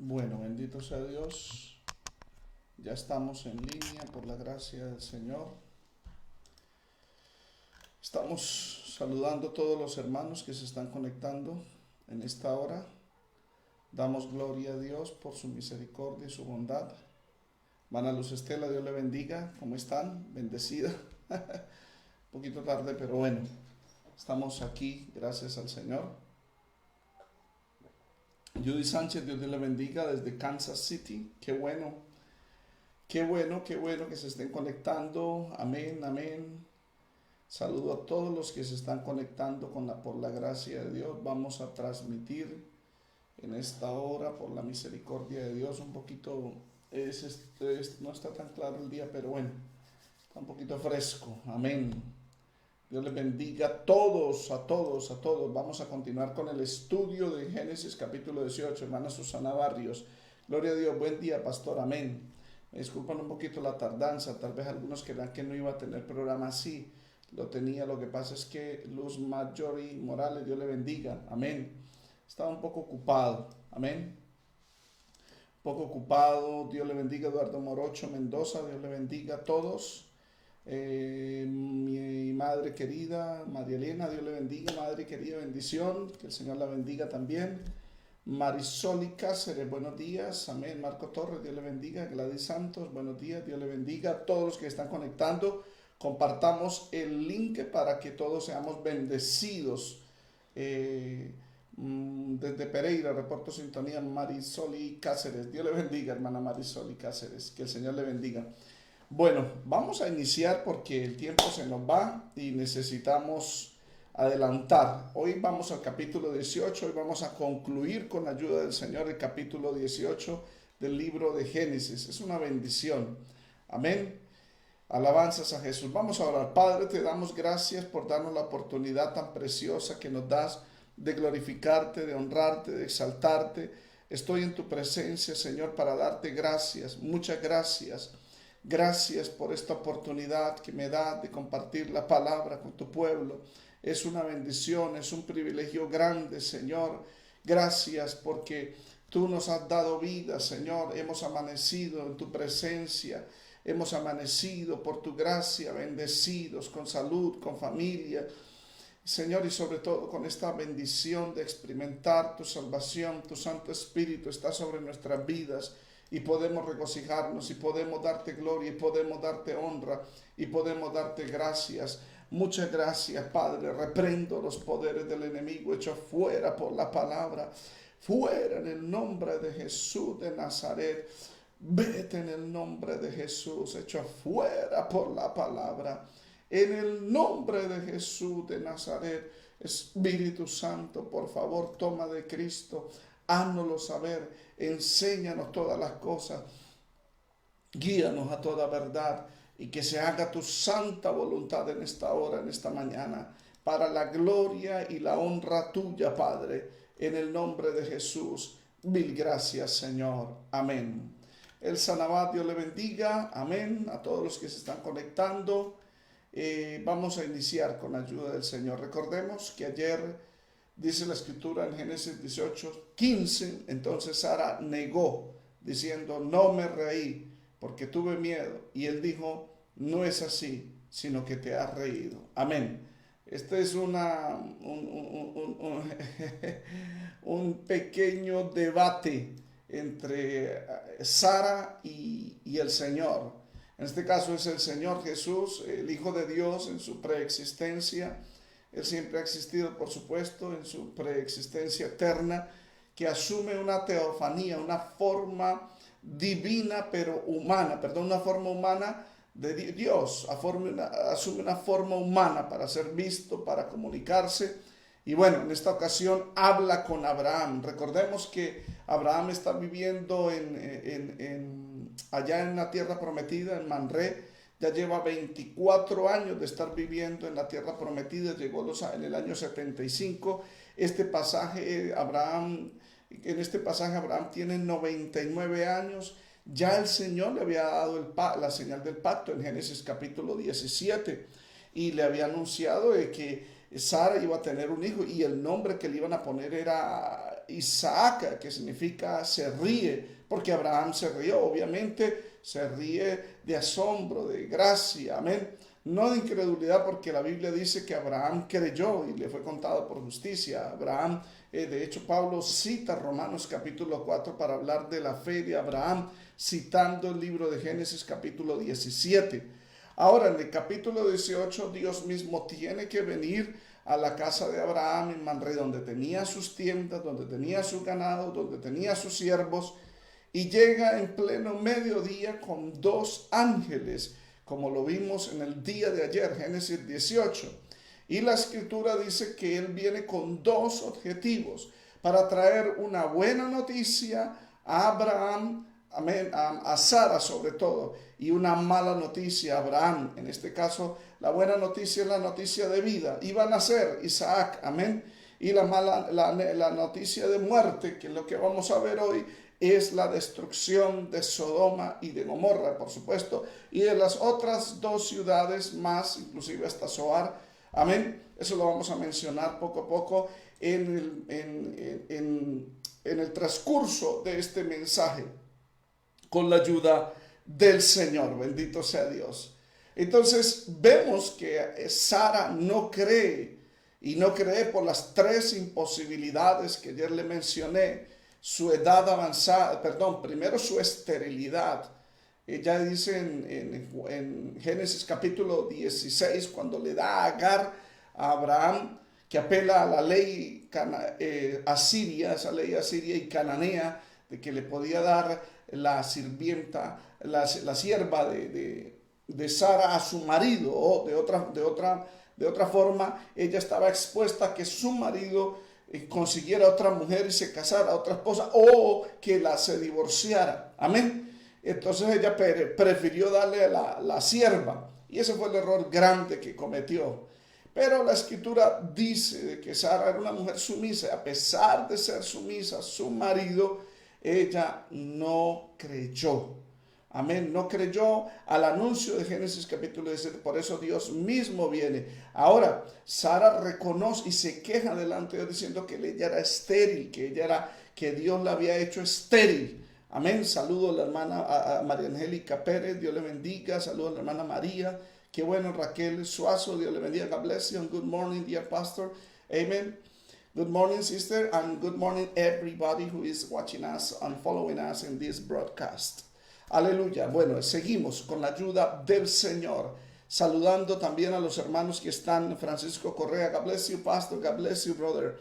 Bueno, bendito sea Dios. Ya estamos en línea por la gracia del Señor. Estamos saludando a todos los hermanos que se están conectando en esta hora. Damos gloria a Dios por su misericordia y su bondad. Hermana Luz Estela, Dios le bendiga. ¿Cómo están? Bendecida. Un poquito tarde, pero bueno, estamos aquí, gracias al Señor. Judy Sánchez, Dios le bendiga desde Kansas City. Qué bueno, qué bueno, qué bueno que se estén conectando. Amén, amén. Saludo a todos los que se están conectando por la gracia de Dios. Vamos a transmitir en esta hora por la misericordia de Dios. Un poquito, no está tan claro el día, pero bueno, está un poquito fresco. Amén. Dios les bendiga a todos, a todos, a todos. Vamos a continuar con el estudio de Génesis capítulo 18, hermana Susana Barrios. Gloria a Dios, buen día, pastor, amén. Me disculpan un poquito la tardanza, tal vez algunos crean que no iba a tener programa así. Lo tenía, lo que pasa es que Luz Marjorie Morales, Dios le bendiga, amén. Estaba un poco ocupado, amén. Un poco ocupado, Dios le bendiga, Eduardo Morocho Mendoza, Dios le bendiga a todos. Mi madre querida, María Elena, Dios le bendiga, madre querida, bendición, que el Señor la bendiga también. Marisol Cáceres, buenos días, amén. Marco Torres, Dios le bendiga. Gladys Santos, buenos días, Dios le bendiga. A todos los que están conectando, compartamos el link para que todos seamos bendecidos. Desde Pereira, reporto sintonía, Marisol Cáceres, Dios le bendiga, hermana Marisol Cáceres, que el Señor le bendiga. Bueno, vamos a iniciar porque el tiempo se nos va y necesitamos adelantar. Hoy vamos al capítulo 18, hoy vamos a concluir con la ayuda del Señor el capítulo 18 del libro de Génesis. Es una bendición. Amén. Alabanzas a Jesús. Vamos a orar. Padre, te damos gracias por darnos la oportunidad tan preciosa que nos das de glorificarte, de honrarte, de exaltarte. Estoy en tu presencia, Señor, para darte gracias. Muchas gracias. Gracias por esta oportunidad que me da de compartir la palabra con tu pueblo. Es una bendición, es un privilegio grande, Señor. Gracias porque tú nos has dado vida, Señor. Hemos amanecido en tu presencia. Hemos amanecido por tu gracia, bendecidos, con salud, con familia. Señor, y sobre todo con esta bendición de experimentar tu salvación. Tu Santo Espíritu está sobre nuestras vidas. Y podemos regocijarnos y podemos darte gloria y podemos darte honra y podemos darte gracias. Muchas gracias, Padre. Reprendo los poderes del enemigo, hecho fuera por la palabra. Fuera en el nombre de Jesús de Nazaret. Vete en el nombre de Jesús, hecho fuera por la palabra. En el nombre de Jesús de Nazaret. Espíritu Santo, por favor, toma de Cristo. Háznoslo saber, enséñanos todas las cosas, guíanos a toda verdad y que se haga tu santa voluntad en esta hora, en esta mañana, para la gloria y la honra tuya, Padre, en el nombre de Jesús. Mil gracias, Señor. Amén. El Sanabat, Dios le bendiga. Amén. A todos los que se están conectando. Vamos a iniciar con la ayuda del Señor. Recordemos que ayer dice la escritura en Génesis 18:15, entonces Sara negó, diciendo, no me reí, porque tuve miedo. Y él dijo, no es así, sino que te has reído. Amén. Este es un pequeño debate entre Sara y el Señor. En este caso es el Señor Jesús, el Hijo de Dios en su preexistencia. Él siempre ha existido, por supuesto, en su preexistencia eterna, que asume una teofanía, una forma divina, pero humana, una forma humana de Dios, asume una forma humana para ser visto, para comunicarse. Y bueno, en esta ocasión habla con Abraham. Recordemos que Abraham está viviendo allá en la tierra prometida, en Manré. Ya lleva 24 años de estar viviendo en la tierra prometida, llegó en el año 75. En este pasaje Abraham tiene 99 años. Ya el Señor le había dado la señal del pacto en Génesis capítulo 17 y le había anunciado de que Sara iba a tener un hijo y el nombre que le iban a poner era Isaac, que significa se ríe, porque Abraham se rió, obviamente se ríe de asombro, de gracia, amén. No de incredulidad, porque la Biblia dice que Abraham creyó y le fue contado por justicia. Abraham, de hecho, Pablo cita Romanos capítulo 4 para hablar de la fe de Abraham, citando el libro de Génesis capítulo 17. Ahora, en el capítulo 18, Dios mismo tiene que venir a la casa de Abraham en Mamre, donde tenía sus tiendas, donde tenía su ganado, donde tenía sus siervos, y llega en pleno mediodía con dos ángeles, como lo vimos en el día de ayer, Génesis 18. Y la escritura dice que él viene con dos objetivos: para traer una buena noticia a Abraham, amén, a Sara sobre todo, y una mala noticia a Abraham. En este caso, la buena noticia es la noticia de vida. Iba a nacer Isaac, amén. Y la noticia de muerte, que es lo que vamos a ver hoy, es la destrucción de Sodoma y de Gomorra, por supuesto, y de las otras dos ciudades más, inclusive hasta Zoar, amén. Eso lo vamos a mencionar poco a poco en el transcurso de este mensaje, con la ayuda del Señor. Bendito sea Dios. Entonces vemos que Sara no cree, y no cree por las tres imposibilidades que ayer le mencioné: su edad avanzada, primero su esterilidad. Ella dice en Génesis capítulo 16, cuando le da a Agar a Abraham, que apela a la ley asiria, esa ley asiria y cananea, de que le podía dar la sirvienta, la sierva de Sara a su marido, o de otra forma, ella estaba expuesta a que su marido consiguiera otra mujer y se casara a otra esposa, o que se divorciara, amén. Entonces ella prefirió darle a la sierva, y ese fue el error grande que cometió. Pero la escritura dice de que Sara era una mujer sumisa, y a pesar de ser sumisa a su marido, ella no creyó. Amén, no creyó al anuncio de Génesis capítulo 17, por eso Dios mismo viene. Ahora, Sara reconoce y se queja delante de Dios diciendo que ella era estéril, que Dios la había hecho estéril. Amén, saludo a la hermana a María Angélica Pérez, Dios le bendiga. Saludo a la hermana María, qué bueno, Raquel Suazo, Dios le bendiga. God bless you and good morning, dear pastor. Amen. Good morning, sister, and good morning everybody who is watching us and following us in this broadcast. Aleluya. Bueno, seguimos con la ayuda del Señor, saludando también a los hermanos que están. Francisco Correa, God bless you, pastor, God bless you, brother,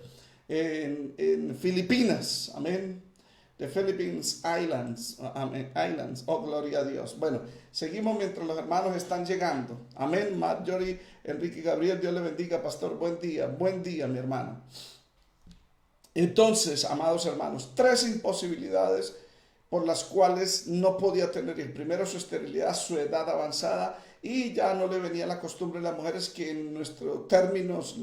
en Filipinas, amén, the Philippines Islands, amén, Islands, oh gloria a Dios. Bueno, seguimos mientras los hermanos están llegando, amén. Marjorie, Enrique Gabriel, Dios le bendiga, pastor, buen día, mi hermano. Entonces, amados hermanos, tres imposibilidades por las cuales no podía tener hijos. Primero, su esterilidad, su edad avanzada, y ya no le venía la costumbre a las mujeres, que en nuestros términos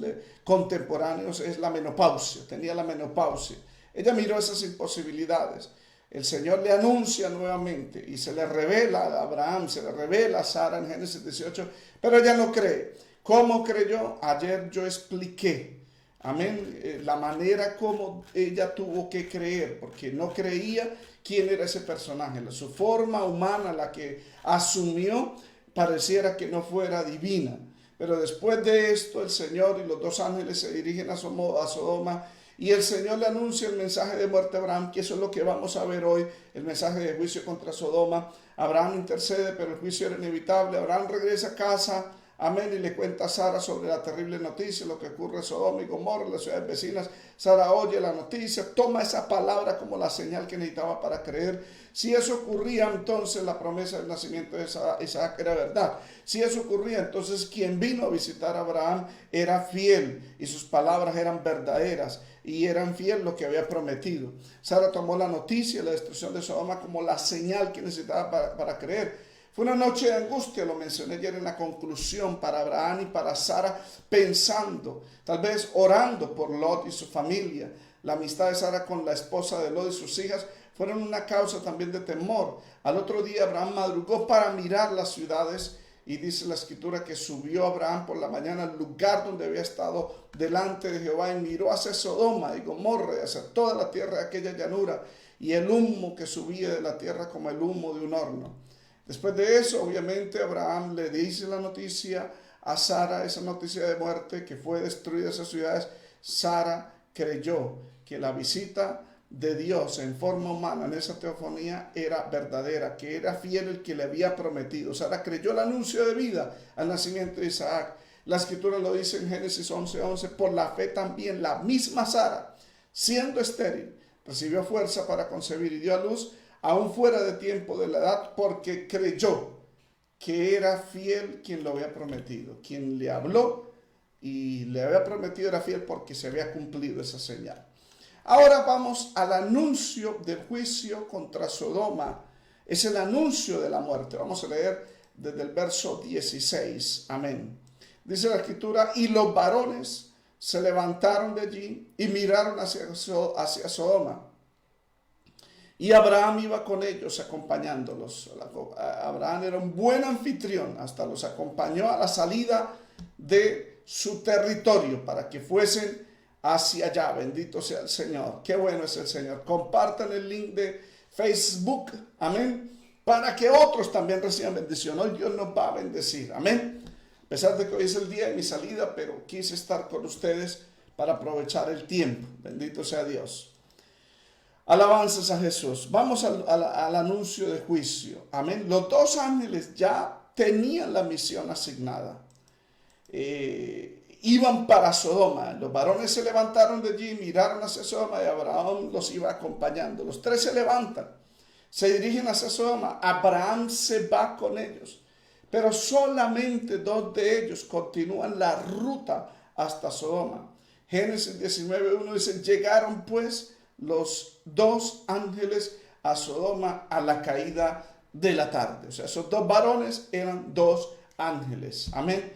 contemporáneos es la menopausia. Tenía la menopausia. Ella miró esas imposibilidades. El Señor le anuncia nuevamente y se le revela a Abraham, se le revela a Sara en Génesis 18, pero ella no cree. ¿Cómo creyó? Ayer yo expliqué, amén, la manera como ella tuvo que creer, porque no creía quién era ese personaje. Su forma humana, la que asumió, pareciera que no fuera divina. Pero después de esto, el Señor y los dos ángeles se dirigen a Sodoma, y el Señor le anuncia el mensaje de muerte a Abraham, que eso es lo que vamos a ver hoy, el mensaje de juicio contra Sodoma. Abraham intercede, pero el juicio era inevitable. Abraham regresa a casa, amén, y le cuenta a Sara sobre la terrible noticia, lo que ocurre en Sodoma y Gomorra, las ciudades vecinas. Sara oye la noticia, toma esa palabra como la señal que necesitaba para creer. Si eso ocurría, entonces la promesa del nacimiento de Isaac era verdad. Si eso ocurría, entonces quien vino a visitar a Abraham era fiel, y sus palabras eran verdaderas, y eran fiel lo que había prometido. Sara tomó la noticia de la destrucción de Sodoma como la señal que necesitaba para creer. Fue una noche de angustia, lo mencioné ayer en la conclusión, para Abraham y para Sara, pensando, tal vez orando por Lot y su familia. La amistad de Sara con la esposa de Lot y sus hijas fueron una causa también de temor. Al otro día Abraham madrugó para mirar las ciudades y dice la escritura que subió Abraham por la mañana al lugar donde había estado delante de Jehová y miró hacia Sodoma y Gomorra y hacia toda la tierra de aquella llanura y el humo que subía de la tierra como el humo de un horno. Después de eso, obviamente, Abraham le dice la noticia a Sara, esa noticia de muerte, que fue destruida esas ciudades. Sara creyó que la visita de Dios en forma humana en esa teofanía era verdadera, que era fiel el que le había prometido. Sara creyó el anuncio de vida al nacimiento de Isaac. La escritura lo dice en Génesis 11:11, por la fe también la misma Sara, siendo estéril, recibió fuerza para concebir y dio a luz aún fuera de tiempo de la edad, porque creyó que era fiel quien lo había prometido. Quien le habló y le había prometido era fiel porque se había cumplido esa señal. Ahora vamos al anuncio del juicio contra Sodoma. Es el anuncio de la muerte. Vamos a leer desde el verso 16. Amén. Dice la escritura, y los varones se levantaron de allí y miraron hacia Sodoma. Y Abraham iba con ellos acompañándolos. Abraham era un buen anfitrión, hasta los acompañó a la salida de su territorio para que fuesen hacia allá. Bendito sea el Señor. Qué bueno es el Señor. Compartan el link de Facebook, amén, para que otros también reciban bendición. Hoy Dios nos va a bendecir, amén. A pesar de que hoy es el día de mi salida, pero quise estar con ustedes para aprovechar el tiempo. Bendito sea Dios. Alabanzas a Jesús. Vamos al anuncio de juicio. Amén. Los dos ángeles ya tenían la misión asignada. Iban para Sodoma. Los varones se levantaron de allí, miraron hacia Sodoma y Abraham los iba acompañando. Los tres se levantan, se dirigen hacia Sodoma. Abraham se va con ellos, pero solamente dos de ellos continúan la ruta hasta Sodoma. Génesis 19:1 dice, llegaron pues los dos ángeles a Sodoma a la caída de la tarde. O sea, esos dos varones eran dos ángeles. Amén.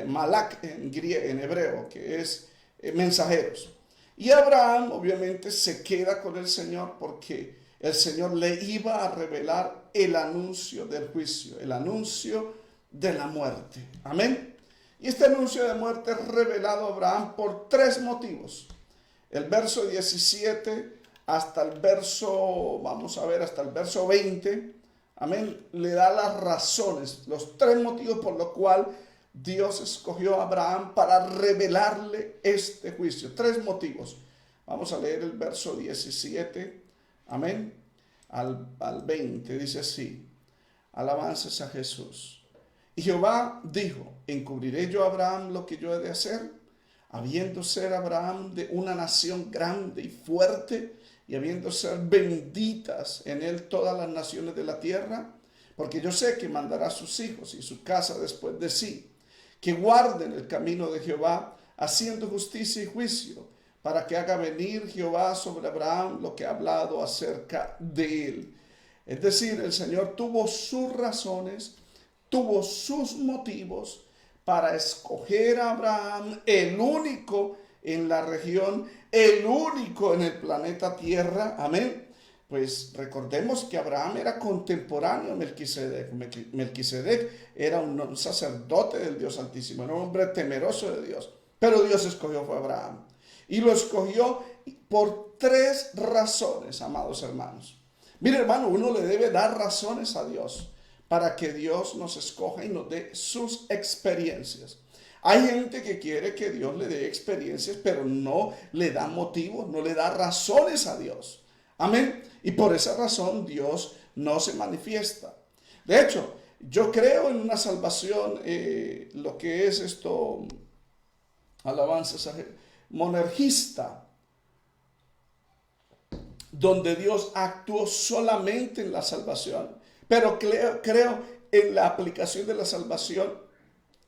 Malak en hebreo, que es mensajeros. Y Abraham obviamente se queda con el Señor porque el Señor le iba a revelar el anuncio del juicio, el anuncio de la muerte. Amén. Y este anuncio de muerte es revelado a Abraham por tres motivos. El verso 17 hasta el verso, vamos a ver, hasta el verso 20, amén, le da las razones, los tres motivos por los cuales Dios escogió a Abraham para revelarle este juicio. Tres motivos. Vamos a leer el verso 17, amén, al 20, dice así, alabanzas a Jesús. Y Jehová dijo, ¿encubriré yo a Abraham lo que yo he de hacer? Habiendo ser Abraham de una nación grande y fuerte, y habiendo ser benditas en él todas las naciones de la tierra, porque yo sé que mandará a sus hijos y su casa después de sí, que guarden el camino de Jehová, haciendo justicia y juicio, para que haga venir Jehová sobre Abraham lo que ha hablado acerca de él. Es decir, el Señor tuvo sus razones, tuvo sus motivos para escoger a Abraham, el único en la región, el único en el planeta Tierra. Amén. Pues recordemos que Abraham era contemporáneo a Melquisedec. Melquisedec era un sacerdote del Dios Altísimo, era un hombre temeroso de Dios. Pero Dios escogió fue a Abraham. Y lo escogió por tres razones, amados hermanos. Mire, hermano, uno le debe dar razones a Dios para que Dios nos escoja y nos dé sus experiencias. Hay gente que quiere que Dios le dé experiencias, pero no le da motivos, no le da razones a Dios. Amén. Y por esa razón Dios no se manifiesta. De hecho, yo creo en una salvación, lo que es esto, alabanzas a monergista, donde Dios actuó solamente en la salvación. Pero creo en la aplicación de la salvación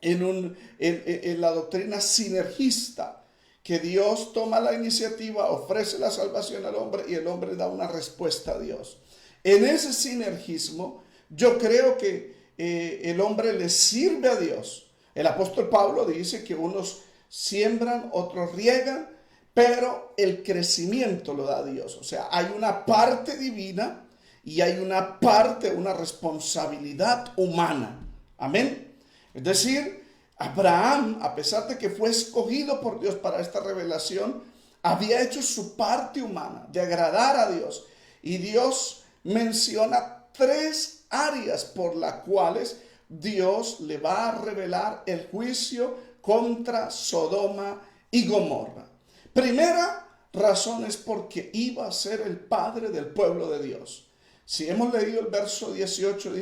en la doctrina sinergista, que Dios toma la iniciativa, ofrece la salvación al hombre y el hombre da una respuesta a Dios. En ese sinergismo, yo creo que el hombre le sirve a Dios. El apóstol Pablo dice que unos siembran, otros riegan, pero el crecimiento lo da Dios. O sea, hay una parte divina y hay una parte, una responsabilidad humana. Amén. Es decir, Abraham, a pesar de que fue escogido por Dios para esta revelación, había hecho su parte humana de agradar a Dios. Y Dios menciona 3 áreas por las cuales Dios le va a revelar el juicio contra Sodoma y Gomorra. Primera razón es porque iba a ser el padre del pueblo de Dios. Si hemos leído el verso 18,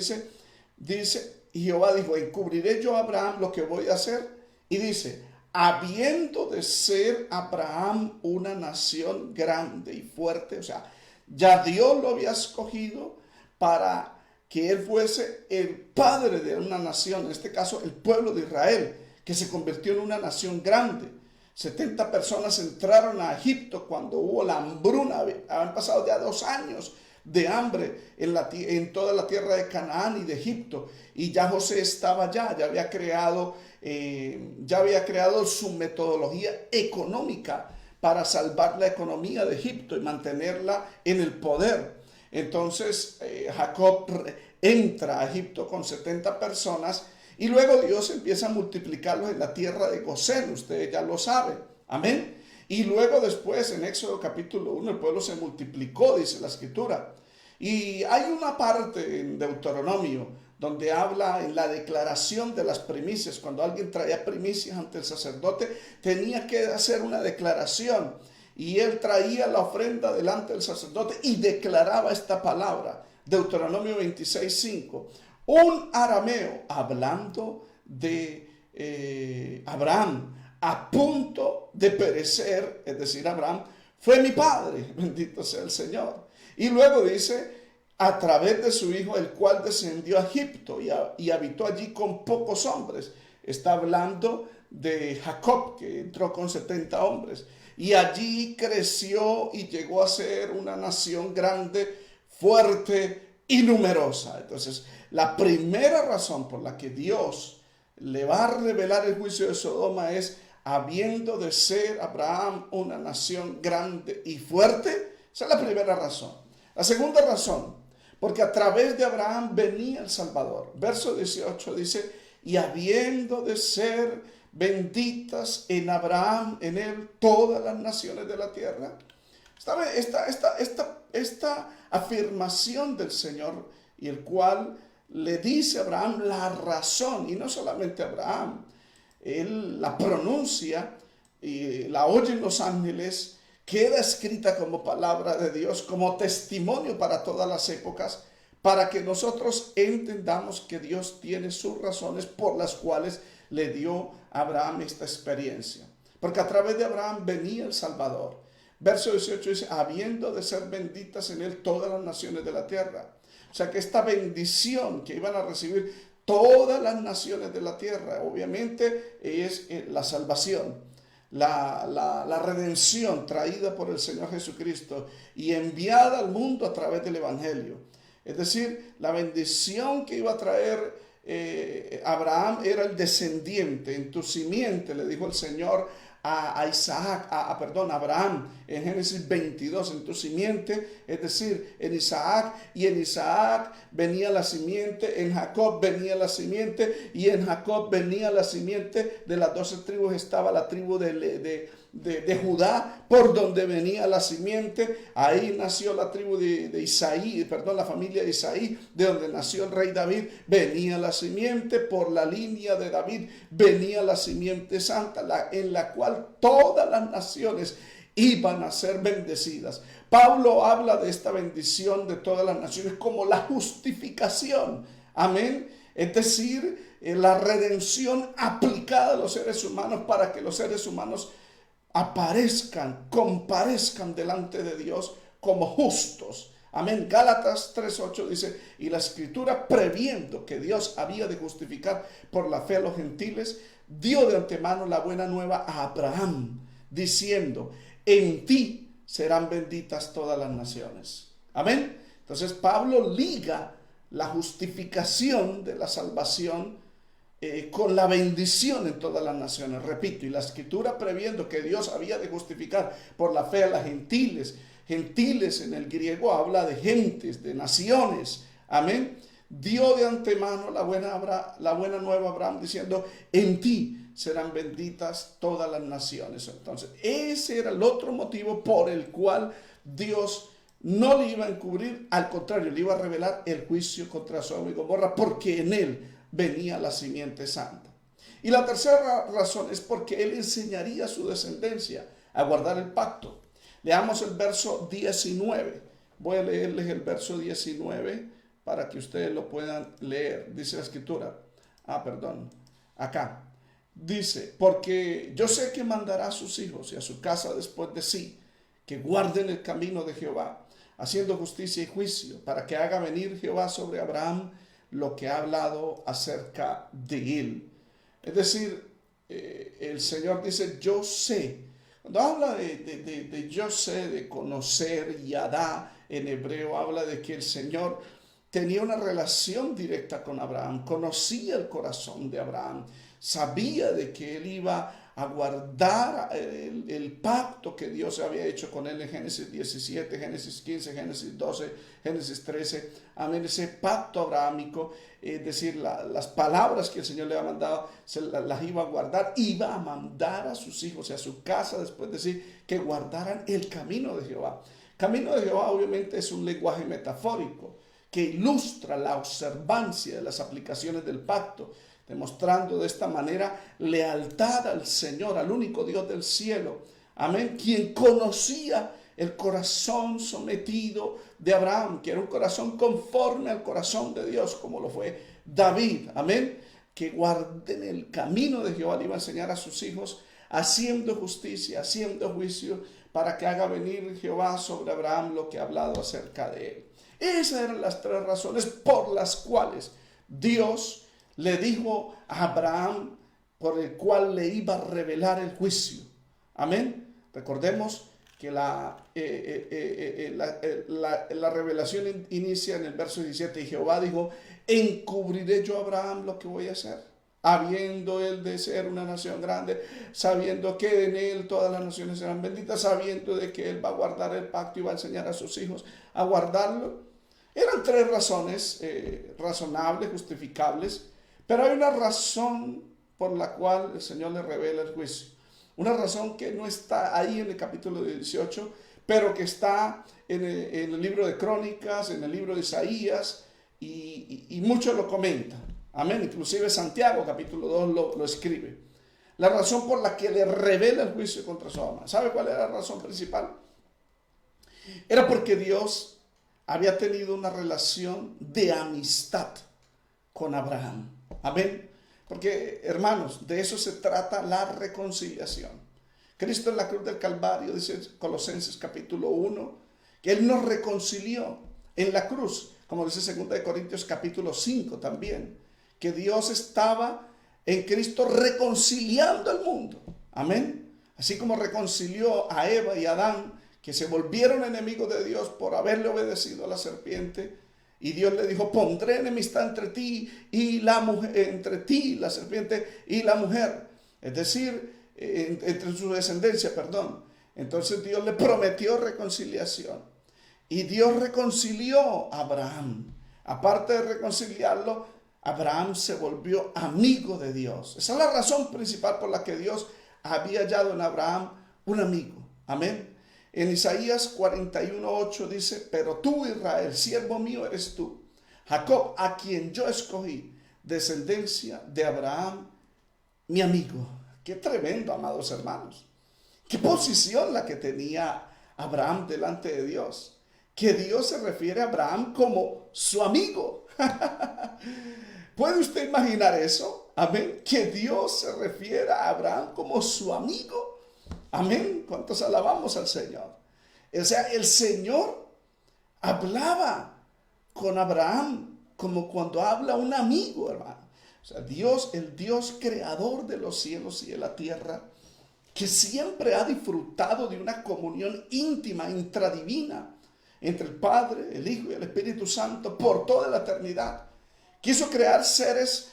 dice, y Jehová dijo, encubriré yo a Abraham lo que voy a hacer. Y dice, habiendo de ser Abraham una nación grande y fuerte, o sea, ya Dios lo había escogido para que él fuese el padre de una nación, en este caso el pueblo de Israel, que se convirtió en una nación grande. 70 personas entraron a Egipto cuando hubo la hambruna, habían pasado ya 2 años de hambre en toda la tierra de Canaán y de Egipto, y ya José estaba ya había creado su metodología económica para salvar la economía de Egipto y mantenerla en el poder. Entonces Jacob entra a Egipto con 70 personas y luego Dios empieza a multiplicarlos en la tierra de Gosén, ustedes ya lo saben, amén. Y luego después en Éxodo capítulo 1 el pueblo se multiplicó, dice la escritura. Y hay una parte en Deuteronomio donde habla en la declaración de las primicias. Cuando alguien traía primicias ante el sacerdote, tenía que hacer una declaración. Y él traía la ofrenda delante del sacerdote y declaraba esta palabra. Deuteronomio 26:5. Un arameo hablando de Abraham a punto de perecer, es decir, Abraham fue mi padre, bendito sea el Señor. Y luego dice, a través de su hijo, el cual descendió a Egipto y habitó allí con pocos hombres. Está hablando de Jacob, que entró con 70 hombres. Y allí creció y llegó a ser una nación grande, fuerte y numerosa. Entonces, la primera razón por la que Dios le va a revelar el juicio de Sodoma es, habiendo de ser Abraham una nación grande y fuerte. Esa es la primera razón. La segunda razón, porque a través de Abraham venía el Salvador. Verso 18 dice, y habiendo de ser benditas en Abraham, en él, todas las naciones de la tierra. Esta afirmación del Señor, y el cual le dice a Abraham la razón, y no solamente a Abraham, él la pronuncia y la oyen los ángeles, queda escrita como palabra de Dios, como testimonio para todas las épocas, para que nosotros entendamos que Dios tiene sus razones por las cuales le dio a Abraham esta experiencia. Porque a través de Abraham venía el Salvador. Verso 18 dice, habiendo de ser benditas en él todas las naciones de la tierra. O sea que esta bendición que iban a recibir todas las naciones de la tierra, obviamente es la salvación, la redención traída por el Señor Jesucristo y enviada al mundo a través del Evangelio. Es decir, la bendición que iba a traer Abraham era el descendiente. En tu simiente, le dijo el Señor a Abraham en Génesis 22, en tu simiente, es decir, en Isaac, y en Isaac venía la simiente, en Jacob venía la simiente, y en Jacob venía la simiente. De las 12 tribus estaba la tribu de Judá, por donde venía la simiente. Ahí nació la tribu de Isaí, la familia de Isaí, de donde nació el rey David. Venía la simiente, por la línea de David venía la simiente santa, en la cual todas las naciones iban a ser bendecidas. Pablo habla de esta bendición de todas las naciones como la justificación, amén, es decir, la redención aplicada a los seres humanos para que los seres humanos comparezcan delante de Dios como justos. Amén. Gálatas 3:8 dice, y la escritura, previendo que Dios había de justificar por la fe a los gentiles, dio de antemano la buena nueva a Abraham, diciendo, en ti serán benditas todas las naciones. Amén. Entonces Pablo liga la justificación de la salvación con la bendición en todas las naciones. Repito, y la escritura, previendo que Dios había de justificar por la fe a las gentiles. Gentiles en el griego habla de gentes, de naciones. Amén. dio de antemano la buena nueva a Abraham diciendo, en ti serán benditas todas las naciones. Entonces, ese era el otro motivo por el cual Dios no le iba a encubrir, al contrario, le iba a revelar el juicio contra Sodoma y Gomorra, porque en él venía la simiente santa. Y la tercera razón es porque él enseñaría a su descendencia a guardar el pacto. Leamos el verso 19. Voy a leerles el verso 19 para que ustedes lo puedan leer. Dice la escritura. Acá. Dice, porque yo sé que mandará a sus hijos y a su casa después de sí, que guarden el camino de Jehová, haciendo justicia y juicio, para que haga venir Jehová sobre Abraham lo que ha hablado acerca de él. Es decir, el Señor dice, yo sé. Cuando habla de yo sé, de conocer, yadá, en hebreo habla de que el Señor tenía una relación directa con Abraham, conocía el corazón de Abraham, sabía de que él iba a guardar el pacto que Dios había hecho con él en Génesis 17, Génesis 15, Génesis 12, Génesis 13, amén, ese pacto abrahámico, es decir, las palabras que el Señor le había mandado, las iba a guardar, iba a mandar a sus hijos y a su casa después de decir que guardaran el camino de Jehová. Camino de Jehová obviamente es un lenguaje metafórico que ilustra la observancia de las aplicaciones del pacto, demostrando de esta manera lealtad al Señor, al único Dios del cielo, amén, quien conocía el corazón sometido de Abraham, que era un corazón conforme al corazón de Dios, como lo fue David, amén, que guarden el camino de Jehová, le iba a enseñar a sus hijos, haciendo justicia, haciendo juicio, para que haga venir Jehová sobre Abraham lo que ha hablado acerca de él. Esas eran las tres razones por las cuales Dios le dijo a Abraham, por el cual le iba a revelar el juicio. Amén. Recordemos que la revelación inicia en el verso 17. Y Jehová dijo, encubriré yo a Abraham lo que voy a hacer, habiendo él de ser una nación grande, sabiendo que en él todas las naciones serán benditas, sabiendo de que él va a guardar el pacto y va a enseñar a sus hijos a guardarlo. Eran tres razones razonables, justificables, pero hay una razón por la cual el Señor le revela el juicio. Una razón que no está ahí en el capítulo 18, pero que está en el libro de Crónicas, en el libro de Isaías, y muchos lo comentan. Amén. Inclusive Santiago, capítulo 2, lo escribe. La razón por la que le revela el juicio contra Sodoma. ¿Sabe cuál era la razón principal? Era porque Dios había tenido una relación de amistad con Abraham. Amén. Porque, hermanos, de eso se trata la reconciliación. Cristo en la cruz del Calvario, dice Colosenses capítulo 1, que Él nos reconcilió en la cruz, como dice 2 Corintios capítulo 5 también, que Dios estaba en Cristo reconciliando al mundo. Amén. Así como reconcilió a Eva y a Adán, que se volvieron enemigos de Dios por haberle obedecido a la serpiente, y Dios le dijo, pondré enemistad entre ti y la mujer, entre ti, la serpiente, y la mujer. Es decir, entre su descendencia, perdón. Entonces Dios le prometió reconciliación. Y Dios reconcilió a Abraham. Aparte de reconciliarlo, Abraham se volvió amigo de Dios. Esa es la razón principal por la que Dios había hallado en Abraham un amigo. Amén. En Isaías 41:8 dice, pero tú, Israel, siervo mío eres tú, Jacob, a quien yo escogí, descendencia de Abraham, mi amigo. Qué tremendo, amados hermanos. Qué posición la que tenía Abraham delante de Dios. Que Dios se refiere a Abraham como su amigo. ¿Puede usted imaginar eso? Amén. Que Dios se refiere a Abraham como su amigo. Amén. ¿Cuántos alabamos al Señor? O sea, el Señor hablaba con Abraham como cuando habla un amigo, hermano. O sea, Dios, el Dios creador de los cielos y de la tierra, que siempre ha disfrutado de una comunión íntima, intradivina, entre el Padre, el Hijo y el Espíritu Santo por toda la eternidad. Quiso crear seres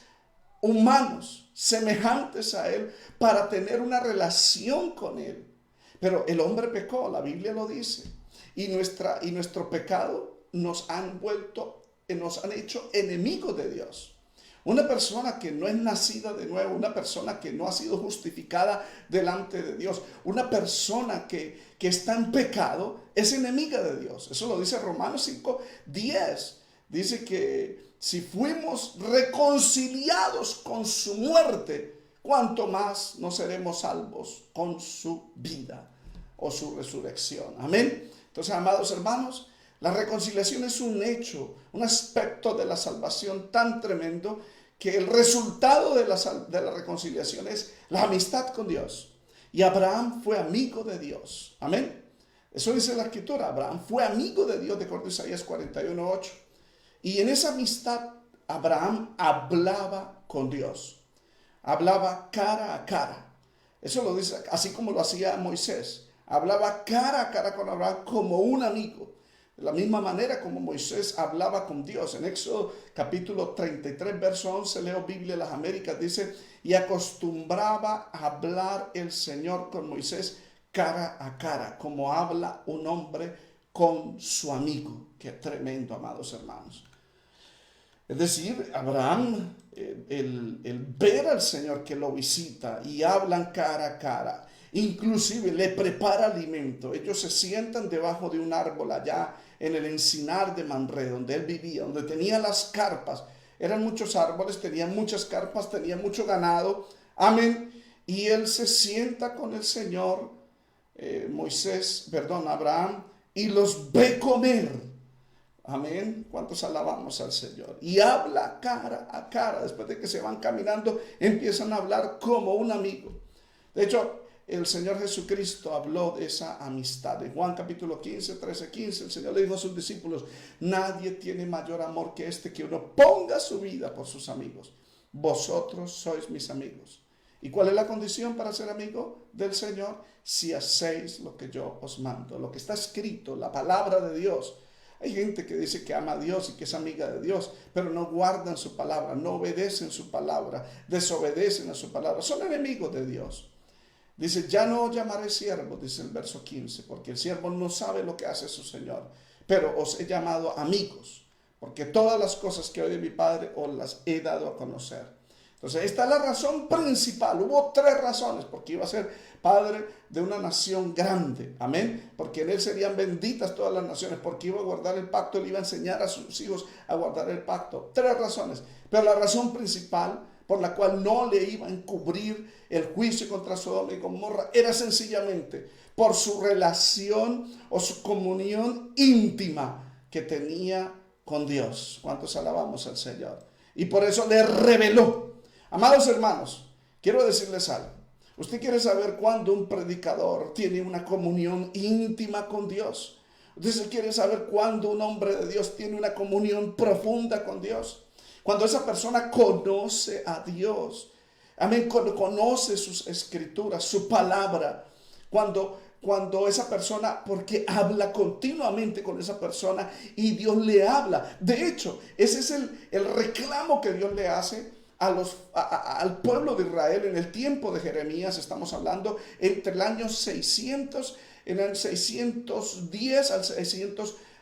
humanos semejantes a Él para tener una relación con Él. Pero el hombre pecó, la Biblia lo dice, y nuestro pecado nos han vuelto nos han hecho enemigos de Dios. Una persona que no es nacida de nuevo, una persona que no ha sido justificada delante de Dios, una persona que está en pecado, es enemiga de Dios. Eso lo dice Romanos 5:10. Dice que si fuimos reconciliados con su muerte, cuánto más no seremos salvos con su vida o su resurrección. Amén. Entonces, amados hermanos, la reconciliación es un hecho, un aspecto de la salvación tan tremendo que el resultado de la reconciliación es la amistad con Dios. Y Abraham fue amigo de Dios. Amén. Eso dice la Escritura. Abraham fue amigo de Dios, de acuerdo a Isaías 41:8. Y en esa amistad, Abraham hablaba con Dios. Hablaba cara a cara. Eso lo dice, así como lo hacía Moisés. Hablaba cara a cara con Abraham como un amigo. De la misma manera como Moisés hablaba con Dios. En Éxodo capítulo 33, verso 11, leo Biblia de las Américas, dice, y acostumbraba a hablar el Señor con Moisés cara a cara, como habla un hombre con su amigo. Qué tremendo, amados hermanos. Es decir, Abraham, el ver al Señor que lo visita y hablan cara a cara, inclusive le prepara alimento. Ellos se sientan debajo de un árbol allá en el encinar de Mamre, donde él vivía, donde tenía las carpas. Eran muchos árboles, tenían muchas carpas, tenía mucho ganado. Amén. Y él se sienta con el Señor, Abraham, y los ve comer. Amén. ¿Cuántos alabamos al Señor? Y habla cara a cara. Después de que se van caminando, empiezan a hablar como un amigo. De hecho, el Señor Jesucristo habló de esa amistad. En Juan capítulo 15, 13, 15, el Señor le dijo a sus discípulos, nadie tiene mayor amor que este, que uno ponga su vida por sus amigos. Vosotros sois mis amigos. ¿Y cuál es la condición para ser amigo del Señor? Si hacéis lo que yo os mando. Lo que está escrito, la palabra de Dios. Hay gente que dice que ama a Dios y que es amiga de Dios, pero no guardan su palabra, no obedecen su palabra, desobedecen a su palabra. Son enemigos de Dios. Dice, ya no os llamaré siervo, dice el verso 15, porque el siervo no sabe lo que hace su Señor, pero os he llamado amigos, porque todas las cosas que oye mi Padre os las he dado a conocer. Entonces, esta es la razón principal. Hubo 3 razones, porque iba a ser padre de una nación grande. Amén. Porque en él serían benditas todas las naciones, porque iba a guardar el pacto, él iba a enseñar a sus hijos a guardar el pacto. 3 razones. Pero la razón principal por la cual no le iba a encubrir el juicio contra Sodoma y Gomorra era sencillamente por su relación o su comunión íntima que tenía con Dios. ¿Cuántos alabamos al Señor? Y por eso le reveló. Amados hermanos, quiero decirles algo. Usted quiere saber cuándo un predicador tiene una comunión íntima con Dios. Usted quiere saber cuándo un hombre de Dios tiene una comunión profunda con Dios. Cuando esa persona conoce a Dios. Amén. Cuando conoce sus escrituras, su palabra. Cuando esa persona, porque habla continuamente con esa persona y Dios le habla. De hecho, ese es el reclamo que Dios le hace al pueblo de Israel en el tiempo de Jeremías. Estamos hablando entre el año 600, en el 610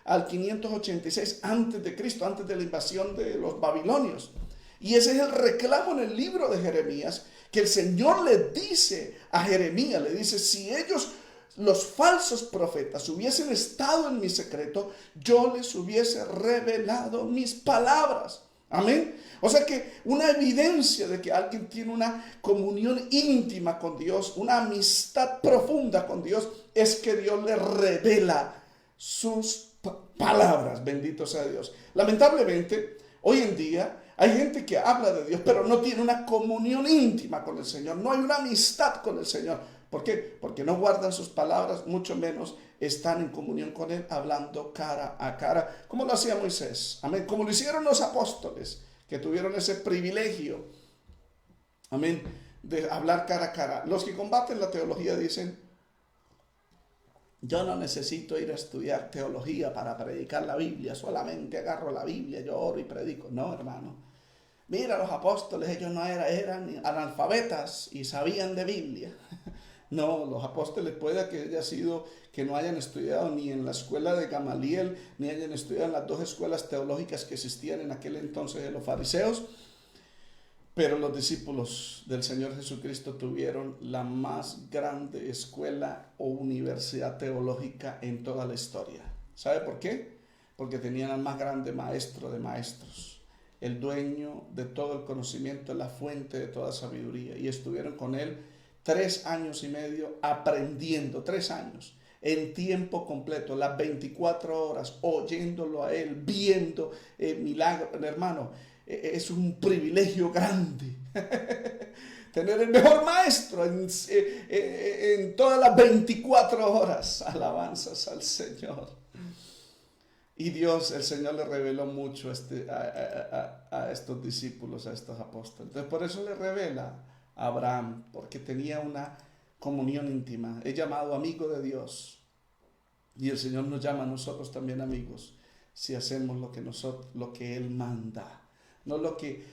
al 586 antes de Cristo, antes de la invasión de los babilonios. Y ese es el reclamo en el libro de Jeremías, que el Señor le dice a Jeremías, le dice, si ellos, los falsos profetas, hubiesen estado en mi secreto, yo les hubiese revelado mis palabras. Amén. O sea que una evidencia de que alguien tiene una comunión íntima con Dios, una amistad profunda con Dios, es que Dios le revela sus palabras. Bendito sea Dios. Lamentablemente, hoy en día hay gente que habla de Dios, pero no tiene una comunión íntima con el Señor. No hay una amistad con el Señor. ¿Por qué? Porque no guardan sus palabras, mucho menos están en comunión con Él, hablando cara a cara, como lo hacía Moisés. Amén. Como lo hicieron los apóstoles, que tuvieron ese privilegio, amén, de hablar cara a cara. Los que combaten la teología dicen, yo no necesito ir a estudiar teología para predicar la Biblia, solamente agarro la Biblia, yo oro y predico. No, hermano. Mira, los apóstoles, ellos no eran analfabetas y sabían de Biblia. No, los apóstoles puede que haya sido que no hayan estudiado ni en la escuela de Gamaliel, ni hayan estudiado en las dos escuelas teológicas que existían en aquel entonces de los fariseos, pero los discípulos del Señor Jesucristo tuvieron la más grande escuela o universidad teológica en toda la historia. ¿Sabe por qué? Porque tenían al más grande maestro de maestros, el dueño de todo el conocimiento, la fuente de toda sabiduría, y estuvieron con él 3 años y medio aprendiendo, 3 años, en tiempo completo, las 24 horas, oyéndolo a él, viendo milagros. Hermano, es un privilegio grande tener el mejor maestro en todas las 24 horas. Alabanzas al Señor. Y Dios, el Señor le reveló mucho a estos discípulos, a estos apóstoles. Entonces por eso le revela a Abraham, porque tenía una comunión íntima. Es llamado amigo de Dios. Y el Señor nos llama a nosotros también amigos, si hacemos lo que Él manda. No lo que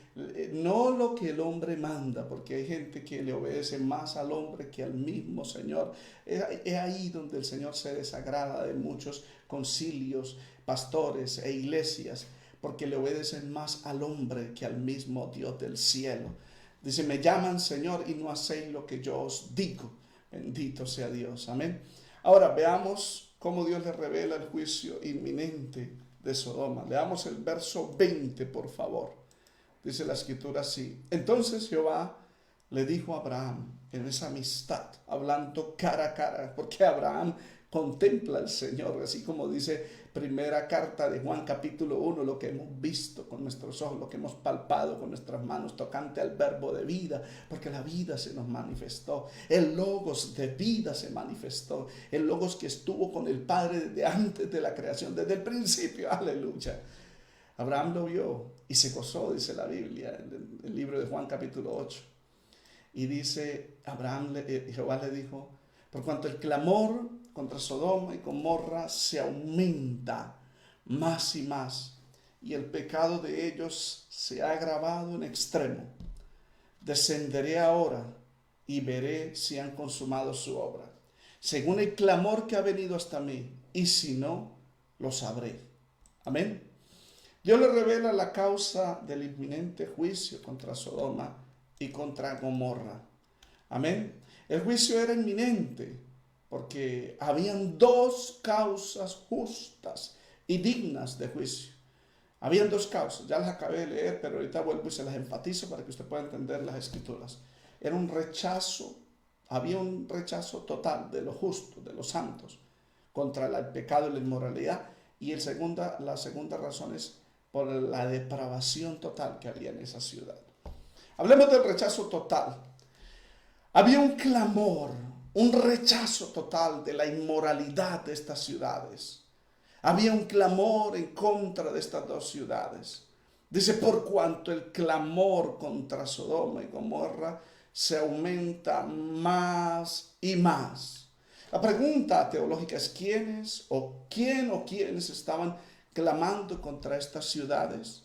el hombre manda, porque hay gente que le obedece más al hombre que al mismo Señor. Es ahí donde el Señor se desagrada de muchos concilios, pastores e iglesias, porque le obedecen más al hombre que al mismo Dios del cielo. Dice, me llaman Señor y no hacéis lo que yo os digo. Bendito sea Dios. Amén. Ahora veamos cómo Dios le revela el juicio inminente de Sodoma. Leamos el verso 20, por favor. Dice la escritura así. Entonces Jehová le dijo a Abraham, en esa amistad, hablando cara a cara, porque Abraham contempla al Señor, así como dice primera carta de Juan capítulo 1, lo que hemos visto con nuestros ojos, lo que hemos palpado con nuestras manos, tocante al verbo de vida, porque la vida se nos manifestó, el logos de vida se manifestó, el logos que estuvo con el Padre desde antes de la creación, desde el principio, aleluya. Abraham lo vio y se gozó, dice la Biblia, en el libro de Juan capítulo 8. Y dice, Jehová le dijo, por cuanto el clamor contra Sodoma y Gomorra se aumenta más y más, y el pecado de ellos se ha agravado en extremo, descenderé ahora y veré si han consumado su obra, según el clamor que ha venido hasta mí, y si no, lo sabré. Amén. Dios le revela la causa del inminente juicio contra Sodoma y contra Gomorra. Amén. El juicio era inminente porque habían 2 causas justas y dignas de juicio. Habían 2 causas, ya las acabé de leer, pero ahorita vuelvo y se las enfatizo para que usted pueda entender las escrituras. Era un rechazo, había un rechazo total de lo justo, de los santos, contra el pecado y la inmoralidad. Y la segunda razón es por la depravación total que había en esa ciudad. Hablemos del rechazo total. Había un clamor, un rechazo total de la inmoralidad de estas ciudades. Había un clamor en contra de estas 2 ciudades. Dice, por cuanto el clamor contra Sodoma y Gomorra se aumenta más y más. La pregunta teológica es quién o quiénes estaban clamando contra estas ciudades.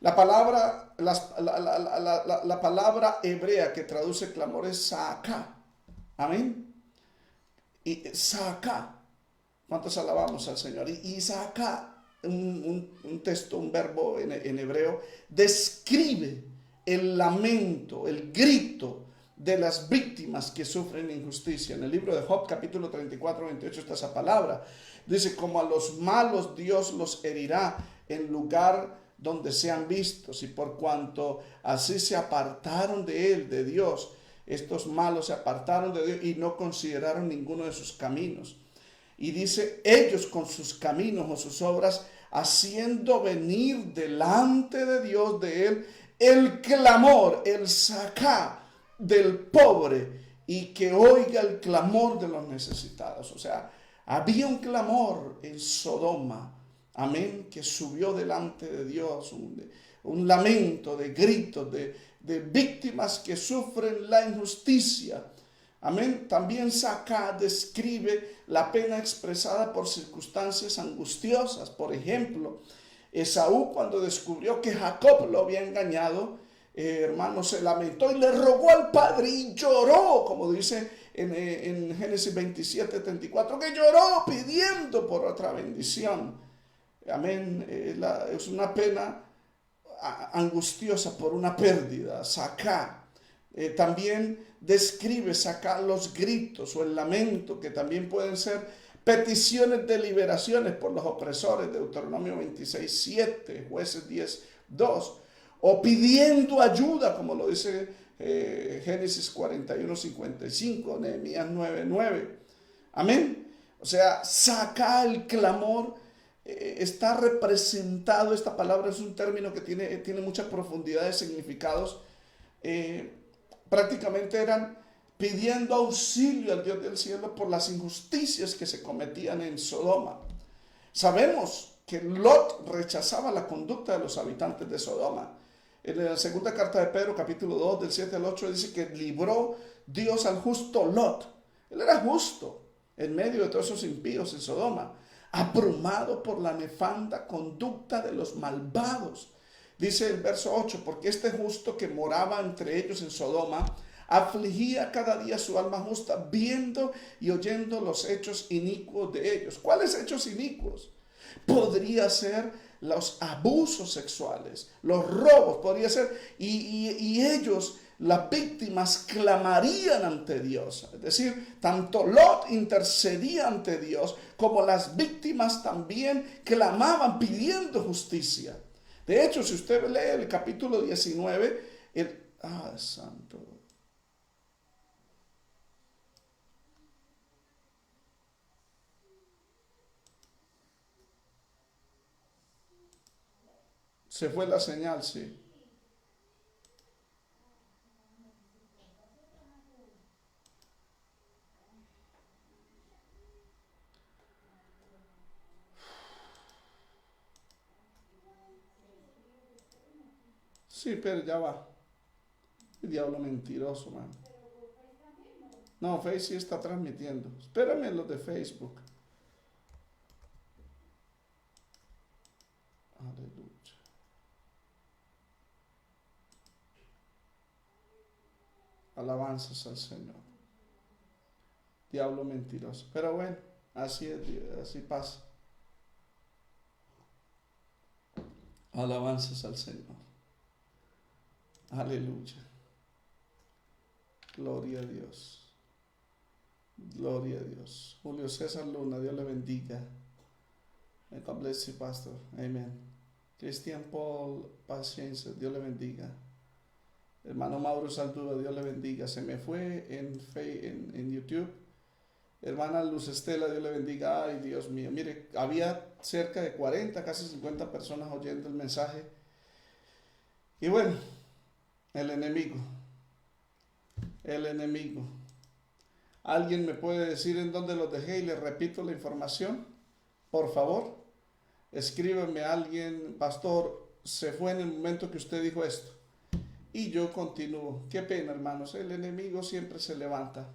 La palabra hebrea que traduce clamor es sa'aká. Amén. Y sa'aká. ¿Cuántos alabamos al Señor? Y sa'aká, un texto, un verbo en hebreo, describe el lamento, el grito de las víctimas que sufren injusticia. En el libro de Job, capítulo 34, 28, está esa palabra. Dice, como a los malos Dios los herirá en lugar donde sean vistos, y por cuanto así se apartaron de él, de Dios, estos malos se apartaron de Dios y no consideraron ninguno de sus caminos. Y dice, ellos con sus caminos o sus obras, haciendo venir delante de Dios, de él, el clamor, el sa'aká del pobre, y que oiga el clamor de los necesitados. O sea, había un clamor en Sodoma, amén, que subió delante de Dios, un lamento de gritos, de víctimas que sufren la injusticia. Amén. También sa'aká describe la pena expresada por circunstancias angustiosas. Por ejemplo, Esaú, cuando descubrió que Jacob lo había engañado, hermano, se lamentó y le rogó al padre y lloró, como dice en Génesis 27:34, que lloró pidiendo por otra bendición. Amén. Es una pena angustiosa por una pérdida. Sacá. También describe sacar los gritos o el lamento, que también pueden ser peticiones de liberaciones por los opresores, Deuteronomio 26:7, Jueces 10:2, o pidiendo ayuda, como lo dice Génesis 41:55, Nehemías 9:9. Amén. O sea, saca el clamor, está representado. Esta palabra es un término que tiene mucha profundidad de significados. Prácticamente eran pidiendo auxilio al Dios del cielo por las injusticias que se cometían en Sodoma. Sabemos que Lot rechazaba la conducta de los habitantes de Sodoma. En la segunda carta de Pedro, capítulo 2, del 7 al 8, dice que libró Dios al justo Lot. Él era justo en medio de todos esos impíos en Sodoma, abrumado por la nefanda conducta de los malvados. Dice el verso 8, porque este justo que moraba entre ellos en Sodoma, afligía cada día su alma justa, viendo y oyendo los hechos inicuos de ellos. ¿Cuáles hechos inicuos? Podría ser los abusos sexuales, los robos, podría ser, y ellos, las víctimas, clamarían ante Dios. Es decir, tanto Lot intercedía ante Dios, como las víctimas también clamaban pidiendo justicia. De hecho, si usted lee el capítulo 19, santo. Se fue la señal, sí. Sí, pero ya va. El diablo mentiroso, man. No, Face sí está transmitiendo. Espérame en los de Facebook. Aleluya. Alabanzas al Señor. Diablo mentiroso. Pero bueno, así es, así pasa. Alabanzas al Señor. Aleluya. Gloria a Dios. Gloria a Dios. Julio César Luna, Dios le bendiga. God bless you, Pastor. Amen. Cristian Paul Paciencia, Dios le bendiga. Hermano Mauro Saldúa, Dios le bendiga. Se me fue en YouTube. Hermana Luz Estela, Dios le bendiga. Ay, Dios mío. Mire, había cerca de 40, casi 50 personas oyendo el mensaje. Y bueno, el enemigo. ¿Alguien me puede decir en dónde los dejé y les repito la información? Por favor, escríbeme a alguien, pastor, se fue en el momento que usted dijo esto. Y yo continúo. Qué pena, hermanos, el enemigo siempre se levanta.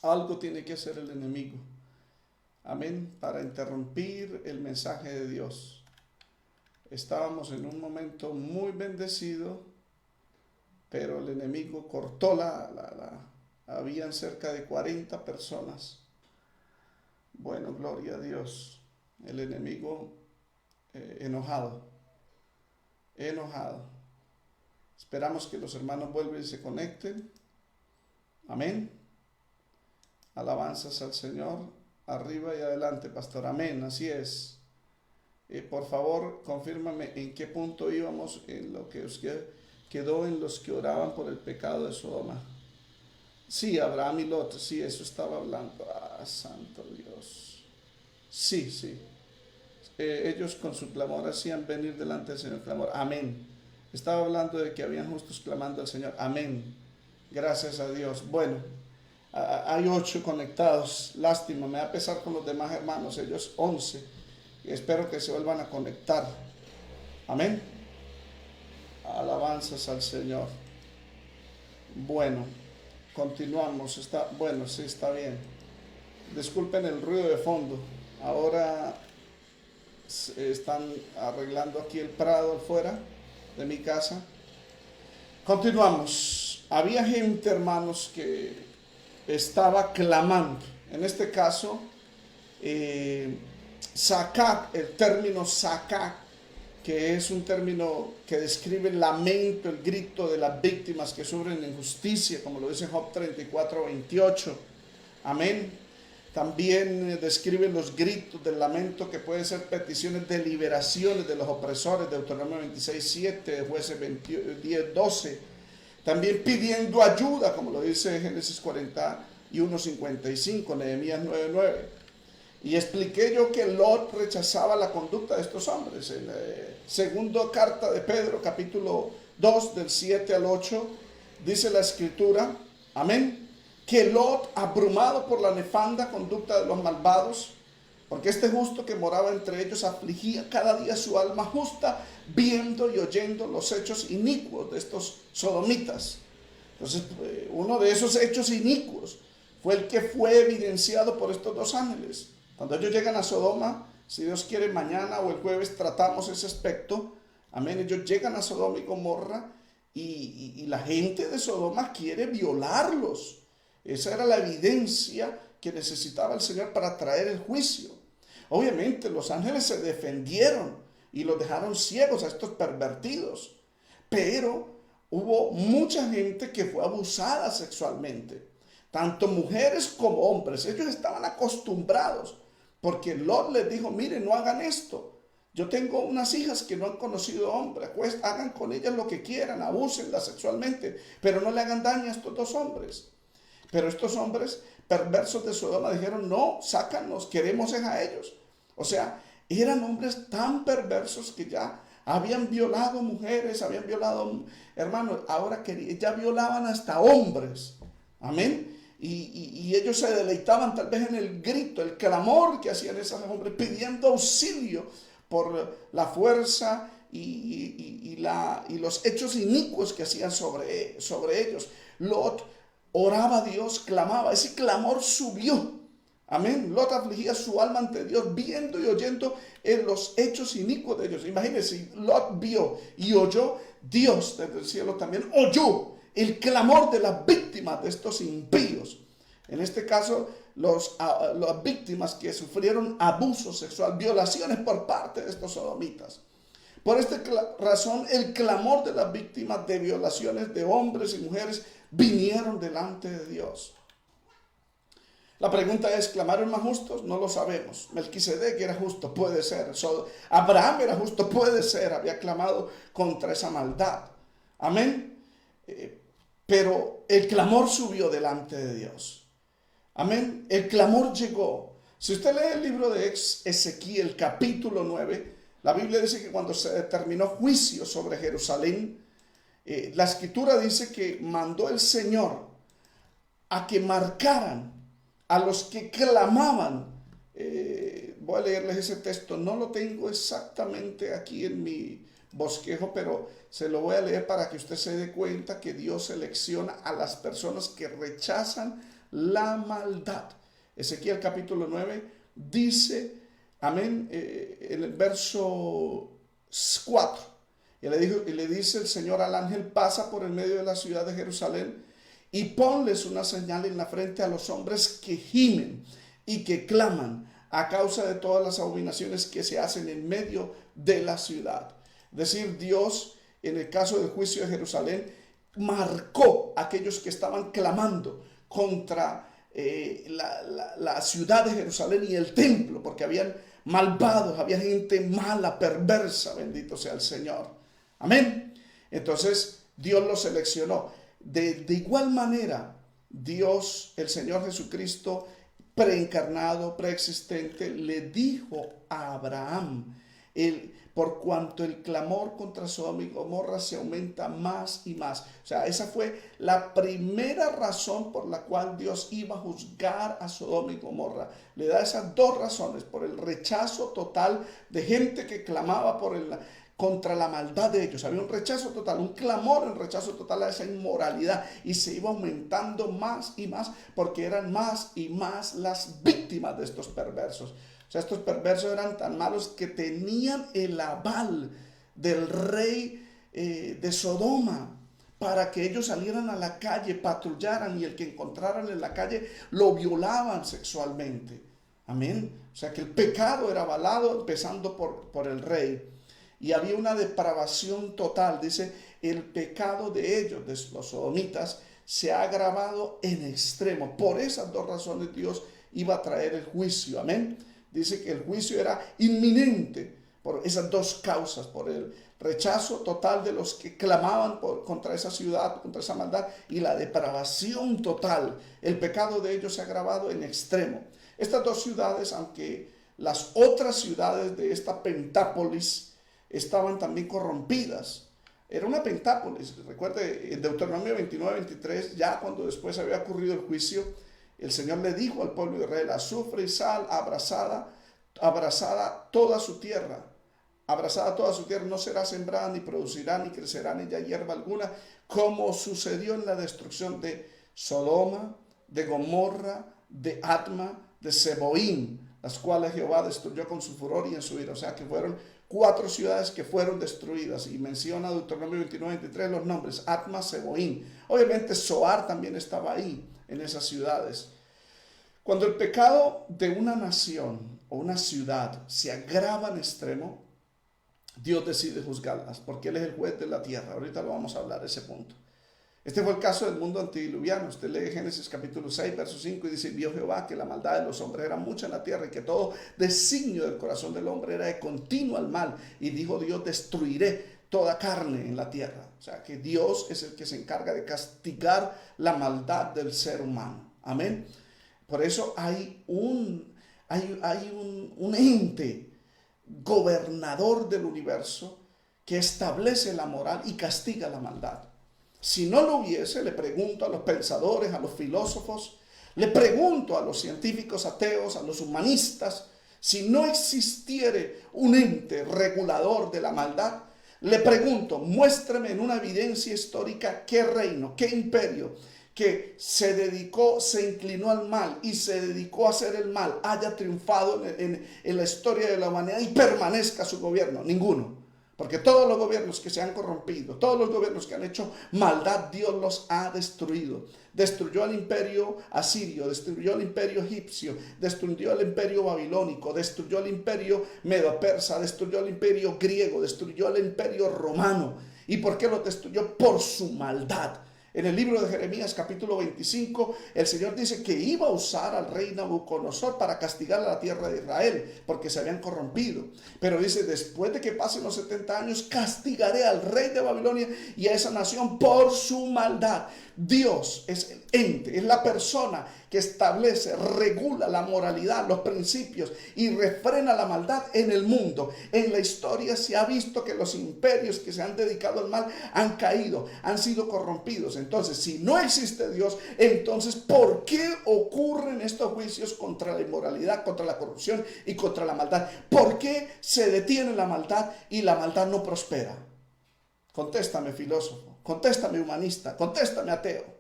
Algo tiene que hacer el enemigo. Amén, para interrumpir el mensaje de Dios. Estábamos en un momento muy bendecido, pero el enemigo cortó habían cerca de 40 personas. Bueno, gloria a Dios. El enemigo enojado. Esperamos que los hermanos vuelvan y se conecten. Amén. Alabanzas al Señor. Arriba y adelante, pastor. Amén, así es. Por favor, confírmame en qué punto íbamos en lo que quedó en los que oraban por el pecado de Sodoma. Sí, Abraham y Lot, sí, eso estaba hablando. Santo Dios. Sí. Ellos con su clamor hacían venir delante del Señor clamor. Amén. Estaba hablando de que habían justos clamando al Señor. Amén. Gracias a Dios. Bueno, hay 8 conectados. Lástima, me va a pesar con los demás hermanos. Ellos 11. Y espero que se vuelvan a conectar. Amén. Alabanzas al Señor. Bueno, continuamos. Bueno, sí, está bien. Disculpen el ruido de fondo. Ahora están arreglando aquí el prado afuera de mi casa. Continuamos. Había gente, hermanos, que estaba clamando. En este caso, Sakak, el término Sakak, que es un término que describe el lamento, el grito de las víctimas que sufren injusticia, como lo dice Job 34:28. Amén. También describe los gritos del lamento, que pueden ser peticiones de liberaciones de los opresores, Deuteronomio 26:7, Jueces 10:12. También pidiendo ayuda, como lo dice Génesis 41:55, Nehemías 9:9. Y expliqué yo que Lot rechazaba la conducta de estos hombres. En la segunda carta de Pedro, capítulo 2, del 7 al 8, dice la escritura, amén, que Lot, abrumado por la nefanda conducta de los malvados, porque este justo que moraba entre ellos afligía cada día su alma justa, viendo y oyendo los hechos inicuos de estos sodomitas. Entonces, uno de esos hechos inicuos fue el que fue evidenciado por estos dos ángeles. Cuando ellos llegan a Sodoma, si Dios quiere, mañana o el jueves tratamos ese aspecto. Amén. Ellos llegan a Sodoma y Gomorra y la gente de Sodoma quiere violarlos. Esa era la evidencia que necesitaba el Señor para traer el juicio. Obviamente los ángeles se defendieron y los dejaron ciegos a estos pervertidos. Pero hubo mucha gente que fue abusada sexualmente. Tanto mujeres como hombres. Ellos estaban acostumbrados. Porque Lot les dijo, miren, no hagan esto. Yo tengo unas hijas que no han conocido hombre, pues hagan con ellas lo que quieran, abúsenlas sexualmente, pero no le hagan daño a estos dos hombres. Pero estos hombres perversos de Sodoma dijeron, no, sácanos, queremos a ellos. O sea, eran hombres tan perversos que ya habían violado mujeres, habían violado, hermanos, ahora ya violaban hasta hombres. Amén. Y ellos se deleitaban tal vez en el grito, el clamor que hacían esos hombres, pidiendo auxilio por la fuerza y los hechos inicuos que hacían sobre ellos. Lot oraba a Dios, clamaba, ese clamor subió. Amén. Lot afligía su alma ante Dios, viendo y oyendo en los hechos inicuos de ellos. Imagínense, Lot vio y oyó, Dios desde el cielo también oyó el clamor de las víctimas de estos impíos. En este caso, las víctimas que sufrieron abuso sexual, violaciones por parte de estos sodomitas. Por esta razón, el clamor de las víctimas de violaciones de hombres y mujeres vinieron delante de Dios. La pregunta es, ¿clamaron más justos? No lo sabemos. Melquisedec era justo, puede ser. Abraham era justo, puede ser. Había clamado contra esa maldad. Amén. Pero el clamor subió delante de Dios. Amén. El clamor llegó. Si usted lee el libro de Ezequiel, capítulo 9, la Biblia dice que cuando se determinó juicio sobre Jerusalén, la escritura dice que mandó el Señor a que marcaran a los que clamaban. Voy a leerles ese texto. No lo tengo exactamente aquí en mi bosquejo, pero se lo voy a leer para que usted se dé cuenta que Dios selecciona a las personas que rechazan la maldad. Ezequiel capítulo 9 dice, amén, en el verso 4, y le dice el Señor al ángel, pasa por el medio de la ciudad de Jerusalén y ponles una señal en la frente a los hombres que gimen y que claman a causa de todas las abominaciones que se hacen en medio de la ciudad. Es decir, Dios, en el caso del juicio de Jerusalén, marcó a aquellos que estaban clamando contra la ciudad de Jerusalén y el templo, porque habían malvados, había gente mala, perversa, bendito sea el Señor. Amén. Entonces, Dios los seleccionó. De igual manera, Dios, el Señor Jesucristo, preencarnado, preexistente, le dijo a Abraham, por cuanto el clamor contra Sodoma y Gomorra se aumenta más y más. O sea, esa fue la primera razón por la cual Dios iba a juzgar a Sodoma y Gomorra. Le da esas dos razones: por el rechazo total de gente que clamaba contra la maldad de ellos. Había un rechazo total, un clamor en rechazo total a esa inmoralidad, y se iba aumentando más y más, porque eran más y más las víctimas de estos perversos. O sea, estos perversos eran tan malos que tenían el aval del rey de Sodoma para que ellos salieran a la calle, patrullaran y el que encontraran en la calle lo violaban sexualmente. Amén. O sea que el pecado era avalado empezando por el rey. Y había una depravación total. Dice, el pecado de ellos, de los sodomitas, se ha agravado en extremo. Por esas dos razones Dios iba a traer el juicio. Amén. Dice que el juicio era inminente por esas dos causas, por el rechazo total de los que clamaban contra esa ciudad, contra esa maldad, y la depravación total. El pecado de ellos se ha agravado en extremo. Estas dos ciudades, aunque las otras ciudades de esta Pentápolis estaban también corrompidas, era una Pentápolis. Recuerde, en Deuteronomio 29-23, ya cuando después había ocurrido el juicio, el Señor le dijo al pueblo de Israel: azufre y sal, abrazada toda su tierra. Abrazada toda su tierra, no será sembrada, ni producirá, ni crecerá en ella hierba alguna, como sucedió en la destrucción de Sodoma, de Gomorra, de Adma, de Seboín, las cuales Jehová destruyó con su furor y en su ira. O sea que fueron 4 ciudades que fueron destruidas, y menciona Deuteronomio 29-23 los nombres: Adma, Seboín. Obviamente Zoar también estaba ahí, en esas ciudades. Cuando el pecado de una nación o una ciudad se agrava en extremo, Dios decide juzgarlas, porque Él es el juez de la tierra. Ahorita lo vamos a hablar, ese punto. Este fue el caso del mundo antediluviano. Usted lee Génesis capítulo 6, verso 5, y dice: vio Jehová que la maldad de los hombres era mucha en la tierra, y que todo designio del corazón del hombre era de continuo al mal. Y dijo Dios: destruiré toda carne en la tierra. O sea que Dios es el que se encarga de castigar la maldad del ser humano. Amén. Por eso hay un ente gobernador del universo que establece la moral y castiga la maldad. Si no lo hubiese, le pregunto a los pensadores, a los filósofos, le pregunto a los científicos ateos, a los humanistas, si no existiere un ente regulador de la maldad, le pregunto: muéstreme en una evidencia histórica qué reino, qué imperio que se inclinó al mal y se dedicó a hacer el mal, haya triunfado en la historia de la humanidad y permanezca su gobierno. Ninguno. Porque todos los gobiernos que se han corrompido, todos los gobiernos que han hecho maldad, Dios los ha destruido. Destruyó al imperio asirio, destruyó al imperio egipcio, destruyó al imperio babilónico, destruyó al imperio medo-persa, destruyó al imperio griego, destruyó al imperio romano. ¿Y por qué lo destruyó? Por su maldad. En el libro de Jeremías capítulo 25, el Señor dice que iba a usar al rey Nabucodonosor para castigar a la tierra de Israel, porque se habían corrompido. Pero dice: después de que pasen los 70 años, castigaré al rey de Babilonia y a esa nación por su maldad. Dios es el ente, es la persona que establece, regula la moralidad, los principios y refrena la maldad en el mundo. En la historia se ha visto que los imperios que se han dedicado al mal han caído, han sido corrompidos. Entonces, si no existe Dios, entonces ¿por qué ocurren estos juicios contra la inmoralidad, contra la corrupción y contra la maldad? ¿Por qué se detiene la maldad y la maldad no prospera? Contéstame, filósofo, contéstame, humanista, contéstame, ateo.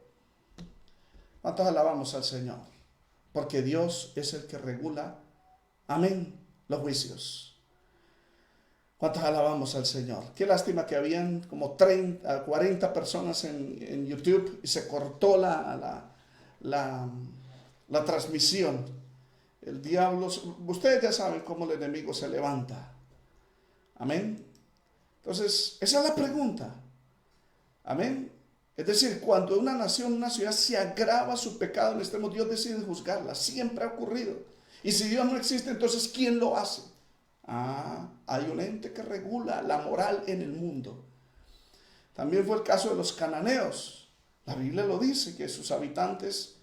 ¿Cuántos alabamos al Señor? Porque Dios es el que regula, amén, los juicios. ¿Cuántos alabamos al Señor? Qué lástima que habían como 40 personas en YouTube y se cortó la transmisión. El diablo, ustedes ya saben cómo el enemigo se levanta. Amén. Entonces, esa es la pregunta. Amén. Es decir, cuando una nación, una ciudad se agrava su pecado en extremo, Dios decide juzgarla. Siempre ha ocurrido. Y si Dios no existe, entonces ¿quién lo hace? Hay un ente que regula la moral en el mundo. También fue el caso de los cananeos. La Biblia lo dice, que sus habitantes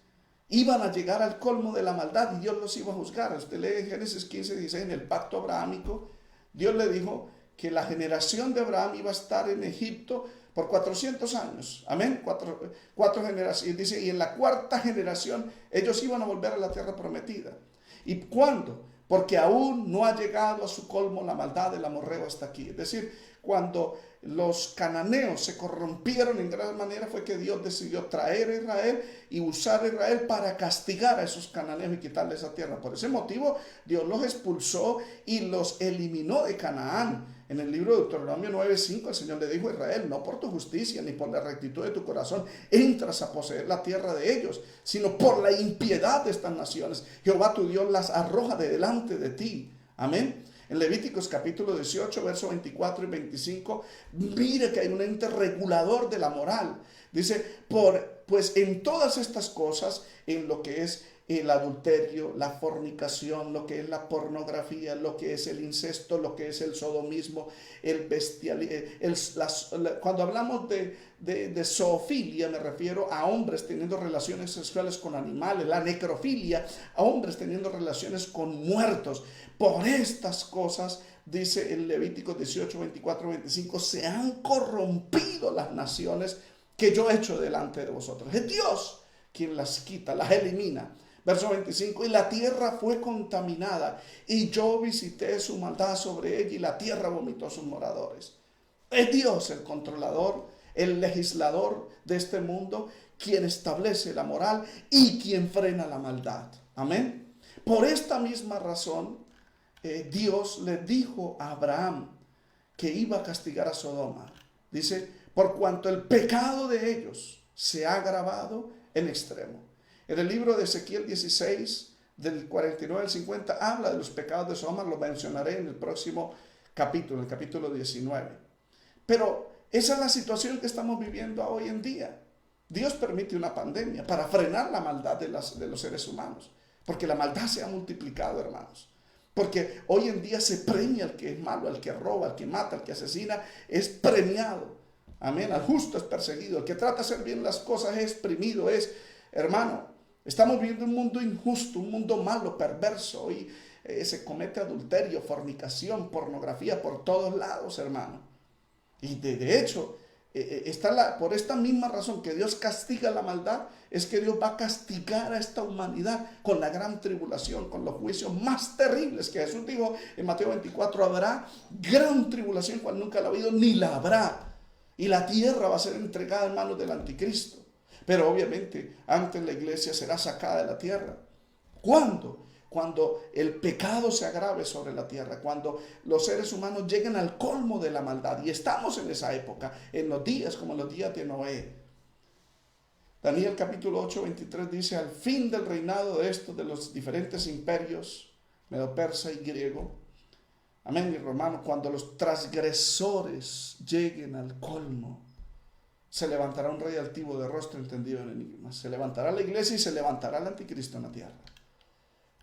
iban a llegar al colmo de la maldad y Dios los iba a juzgar. Usted lee en Génesis 15:16, en el pacto abrahámico, Dios le dijo que la generación de Abraham iba a estar en Egipto por 400 años. Amén. Cuatro generaciones. Dice, y en la 4ª generación ellos iban a volver a la tierra prometida. ¿Y cuándo? Porque aún no ha llegado a su colmo la maldad del amorreo hasta aquí. Es decir, cuando los cananeos se corrompieron en gran manera, fue que Dios decidió traer a Israel y usar a Israel para castigar a esos cananeos y quitarles esa tierra. Por ese motivo, Dios los expulsó y los eliminó de Canaán. En el libro de Deuteronomio 9:5 el Señor le dijo a Israel: no por tu justicia ni por la rectitud de tu corazón entras a poseer la tierra de ellos, sino por la impiedad de estas naciones. Jehová tu Dios las arroja de delante de ti. Amén. En Levíticos capítulo 18, versos 24 y 25, mire que hay un ente regulador de la moral. Dice, pues en todas estas cosas, en lo que es el adulterio, la fornicación, lo que es la pornografía, lo que es el incesto, lo que es el sodomismo, el bestialismo. Cuando hablamos de zoofilia, me refiero a hombres teniendo relaciones sexuales con animales, la necrofilia, a hombres teniendo relaciones con muertos. Por estas cosas, dice el Levítico 18, 24, 25, se han corrompido las naciones que yo he hecho delante de vosotros. Es Dios quien las quita, las elimina. Verso 25, y la tierra fue contaminada, y yo visité su maldad sobre ella, y la tierra vomitó a sus moradores. Es Dios el controlador, el legislador de este mundo, quien establece la moral y quien frena la maldad. Amén. Por esta misma razón, Dios le dijo a Abraham que iba a castigar a Sodoma. Dice, por cuanto el pecado de ellos se ha agravado en extremo. En el libro de Ezequiel 16, del 49 al 50, habla de los pecados de Sodoma. Lo mencionaré en el próximo capítulo, el capítulo 19. Pero esa es la situación que estamos viviendo hoy en día. Dios permite una pandemia para frenar la maldad de los seres humanos. Porque la maldad se ha multiplicado, hermanos. Porque hoy en día se premia al que es malo, al que roba, al que mata, al que asesina, es premiado. Amén. Al justo es perseguido. El que trata de hacer bien las cosas es exprimido, hermano. Estamos viviendo un mundo injusto, un mundo malo, perverso. Hoy se comete adulterio, fornicación, pornografía por todos lados, hermano. Y de hecho, por esta misma razón que Dios castiga la maldad, es que Dios va a castigar a esta humanidad con la gran tribulación, con los juicios más terribles que Jesús dijo en Mateo 24, habrá gran tribulación cual nunca la ha habido, ni la habrá. Y la tierra va a ser entregada en manos del anticristo. Pero obviamente antes la iglesia será sacada de la tierra. ¿Cuándo? Cuando el pecado se agrave sobre la tierra, cuando los seres humanos lleguen al colmo de la maldad. Y estamos en esa época, en los días como los días de Noé. Daniel capítulo 8, 23 dice, al fin del reinado de estos, de los diferentes imperios, medo-persa y griego, amén, y romano, cuando los transgresores lleguen al colmo, se levantará un rey altivo de rostro entendido en enigmas. Se levantará la iglesia y se levantará el anticristo en la tierra.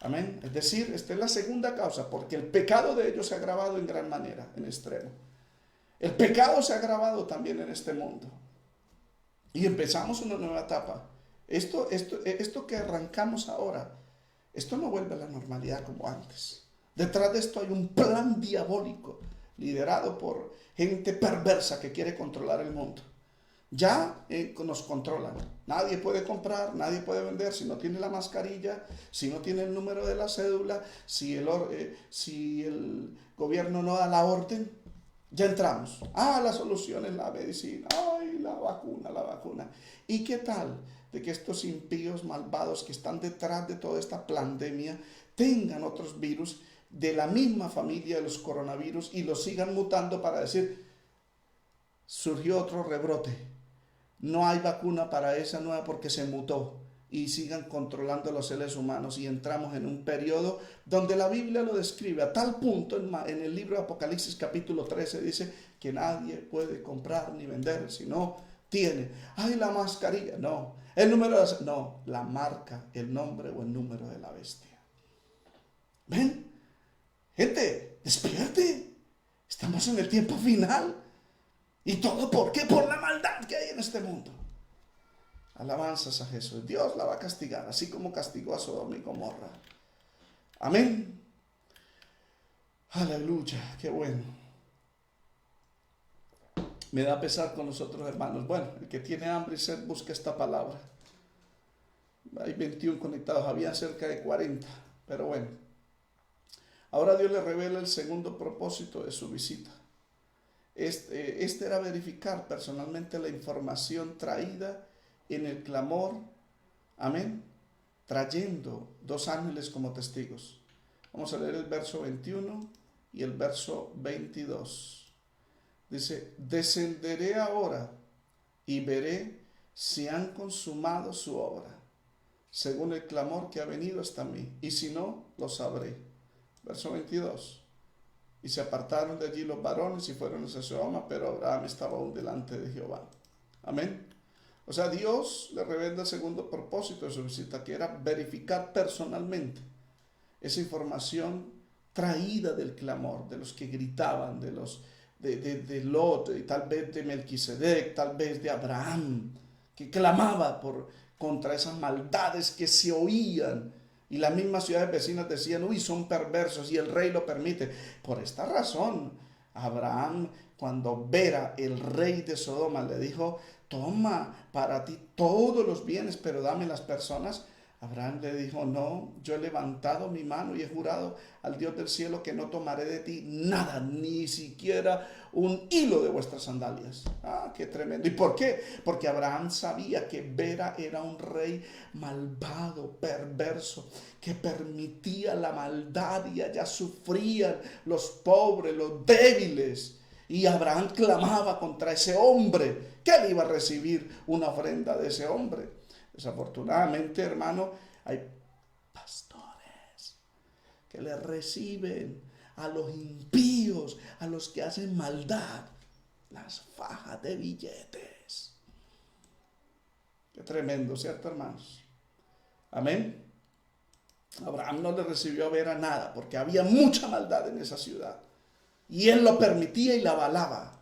Amén. Es decir, esta es la segunda causa, porque el pecado de ellos se ha agravado en gran manera, en extremo. El pecado se ha agravado también en este mundo. Y empezamos una nueva etapa. Esto que arrancamos ahora, esto no vuelve a la normalidad como antes. Detrás de esto hay un plan diabólico, liderado por gente perversa que quiere controlar el mundo. Ya nos controlan. Nadie puede comprar, nadie puede vender si no tiene la mascarilla, si no tiene el número de la cédula, si el gobierno no da la orden. Ya entramos. La solución es la medicina. Ay, la vacuna. ¿Y qué tal de que estos impíos malvados que están detrás de toda esta pandemia tengan otros virus de la misma familia de los coronavirus y los sigan mutando para decir, surgió otro rebrote? No hay vacuna para esa nueva porque se mutó, y sigan controlando a los seres humanos, y entramos en un periodo donde la Biblia lo describe a tal punto, en el libro de Apocalipsis capítulo 13 dice que nadie puede comprar ni vender si no tiene, la mascarilla, no, el número de, no, la marca, el nombre o el número de la bestia. ¿Ven? Gente, despierte, estamos en el tiempo final. ¿Y todo por qué? Por la maldad que hay en este mundo. Alabanzas a Jesús. Dios la va a castigar, así como castigó a Sodoma y Gomorra. Amén. Aleluya, qué bueno. Me da pesar con nosotros, hermanos. Bueno, el que tiene hambre y sed, busca esta palabra. Hay 21 conectados, había cerca de 40, pero bueno. Ahora Dios le revela el segundo propósito de su visita. Este era verificar personalmente la información traída en el clamor, amén, trayendo 2 ángeles como testigos. Vamos a leer el verso 21 y el verso 22. Dice, descenderé ahora y veré si han consumado su obra, según el clamor que ha venido hasta mí, y si no, lo sabré. Verso 22. Y se apartaron de allí los varones y fueron hacia Sodoma, pero Abraham estaba aún delante de Jehová. Amén. O sea, Dios le revela el segundo propósito de su visita, que era verificar personalmente esa información traída del clamor, de los que gritaban, de los de Lot, y tal vez de Melquisedec, tal vez de Abraham, que clamaba contra esas maldades que se oían. Y las mismas ciudades vecinas decían, uy, son perversos y el rey lo permite. Por esta razón, Abraham, cuando Vera, el rey de Sodoma, le dijo, toma para ti todos los bienes, pero dame las personas. Abraham le dijo, no, yo he levantado mi mano y he jurado al Dios del cielo que no tomaré de ti nada, ni siquiera un hilo de vuestras sandalias. Ah, qué tremendo. ¿Y por qué? Porque Abraham sabía que Vera era un rey malvado, perverso, que permitía la maldad y allá sufrían los pobres, los débiles. Y Abraham clamaba contra ese hombre, que él iba a recibir una ofrenda de ese hombre. Desafortunadamente, hermano, hay pastores que le reciben a los impíos, a los que hacen maldad, las fajas de billetes. Qué tremendo, ¿cierto, hermanos? Amén. Abraham no le recibió a Vera nada porque había mucha maldad en esa ciudad. Y él lo permitía y la avalaba.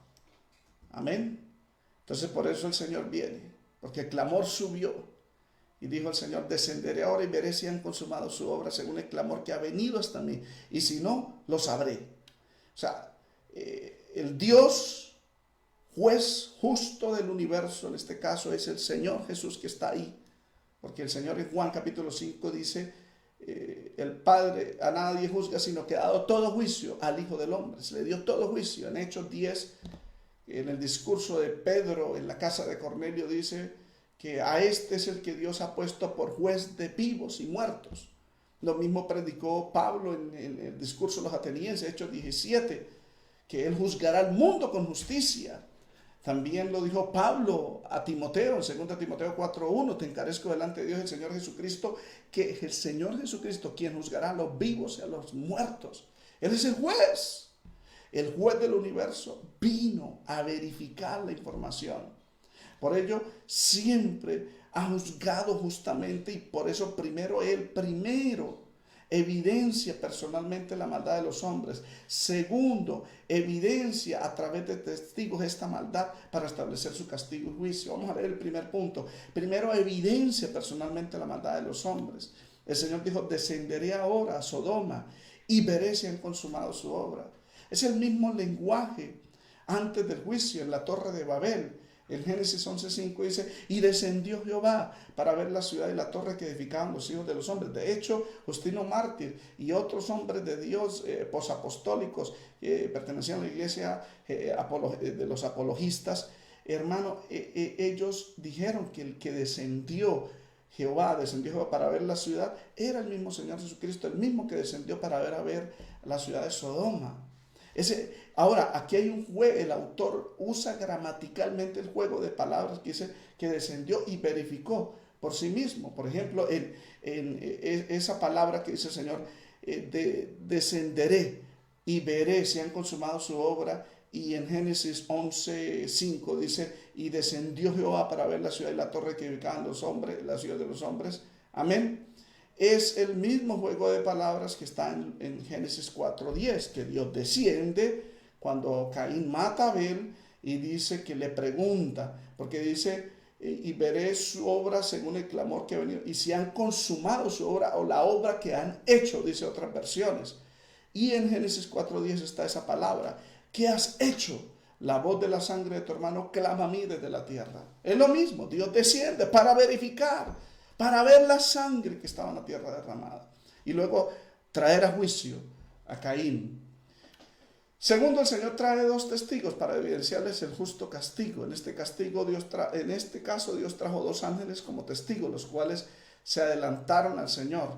Amén. Entonces por eso el Señor viene, porque el clamor subió. Y dijo el Señor, descenderé ahora y veré si han consumado su obra según el clamor que ha venido hasta mí. Y si no, lo sabré. O sea, el Dios, juez justo del universo, en este caso es el Señor Jesús que está ahí. Porque el Señor en Juan capítulo 5 dice, el Padre a nadie juzga, sino que ha dado todo juicio al Hijo del Hombre. Se le dio todo juicio. En Hechos 10, en el discurso de Pedro en la casa de Cornelio, dice que a este es el que Dios ha puesto por juez de vivos y muertos. Lo mismo predicó Pablo en el discurso de los atenienses, Hechos 17, que él juzgará al mundo con justicia. También lo dijo Pablo a Timoteo, en 2 Timoteo 4:1, te encarezco delante de Dios el Señor Jesucristo, que es el Señor Jesucristo quien juzgará a los vivos y a los muertos. Él es el juez del universo, vino a verificar la información. Por ello, siempre ha juzgado justamente y por eso él evidencia personalmente la maldad de los hombres. Segundo, evidencia a través de testigos esta maldad para establecer su castigo y juicio. Vamos a ver el primer punto. Primero, evidencia personalmente la maldad de los hombres. El Señor dijo, descenderé ahora a Sodoma y veré si han consumado su obra. Es el mismo lenguaje antes del juicio en la Torre de Babel. En Génesis 11:5 dice, y descendió Jehová para ver la ciudad y la torre que edificaban los hijos de los hombres. De hecho, Justino Mártir y otros hombres de Dios posapostólicos pertenecían a la iglesia de los apologistas, hermano, ellos dijeron que el que descendió Jehová para ver la ciudad, era el mismo Señor Jesucristo, el mismo que descendió para ver la ciudad de Sodoma. Ahora, aquí hay un juego, el autor usa gramaticalmente el juego de palabras que dice que descendió y verificó por sí mismo. Por ejemplo, en esa palabra que dice el Señor, descenderé y veré si han consumado su obra. Y en Génesis 11:5 dice, y descendió Jehová para ver la ciudad y la torre que edificaban los hombres, la ciudad de los hombres. Amén. Es el mismo juego de palabras que está en Génesis 4:10, que Dios desciende cuando Caín mata a Abel y dice que le pregunta, porque dice, y veré su obra según el clamor que ha venido, y si han consumado su obra o la obra que han hecho, dice otras versiones. Y en Génesis 4:10 está esa palabra, ¿qué has hecho? La voz de la sangre de tu hermano clama a mí desde la tierra. Es lo mismo, Dios desciende para verificar, para ver la sangre que estaba en la tierra derramada. Y luego traer a juicio a Caín. Segundo, el Señor trae dos testigos para evidenciarles el justo castigo. En este caso Dios trajo dos ángeles como testigos, los cuales se adelantaron al Señor.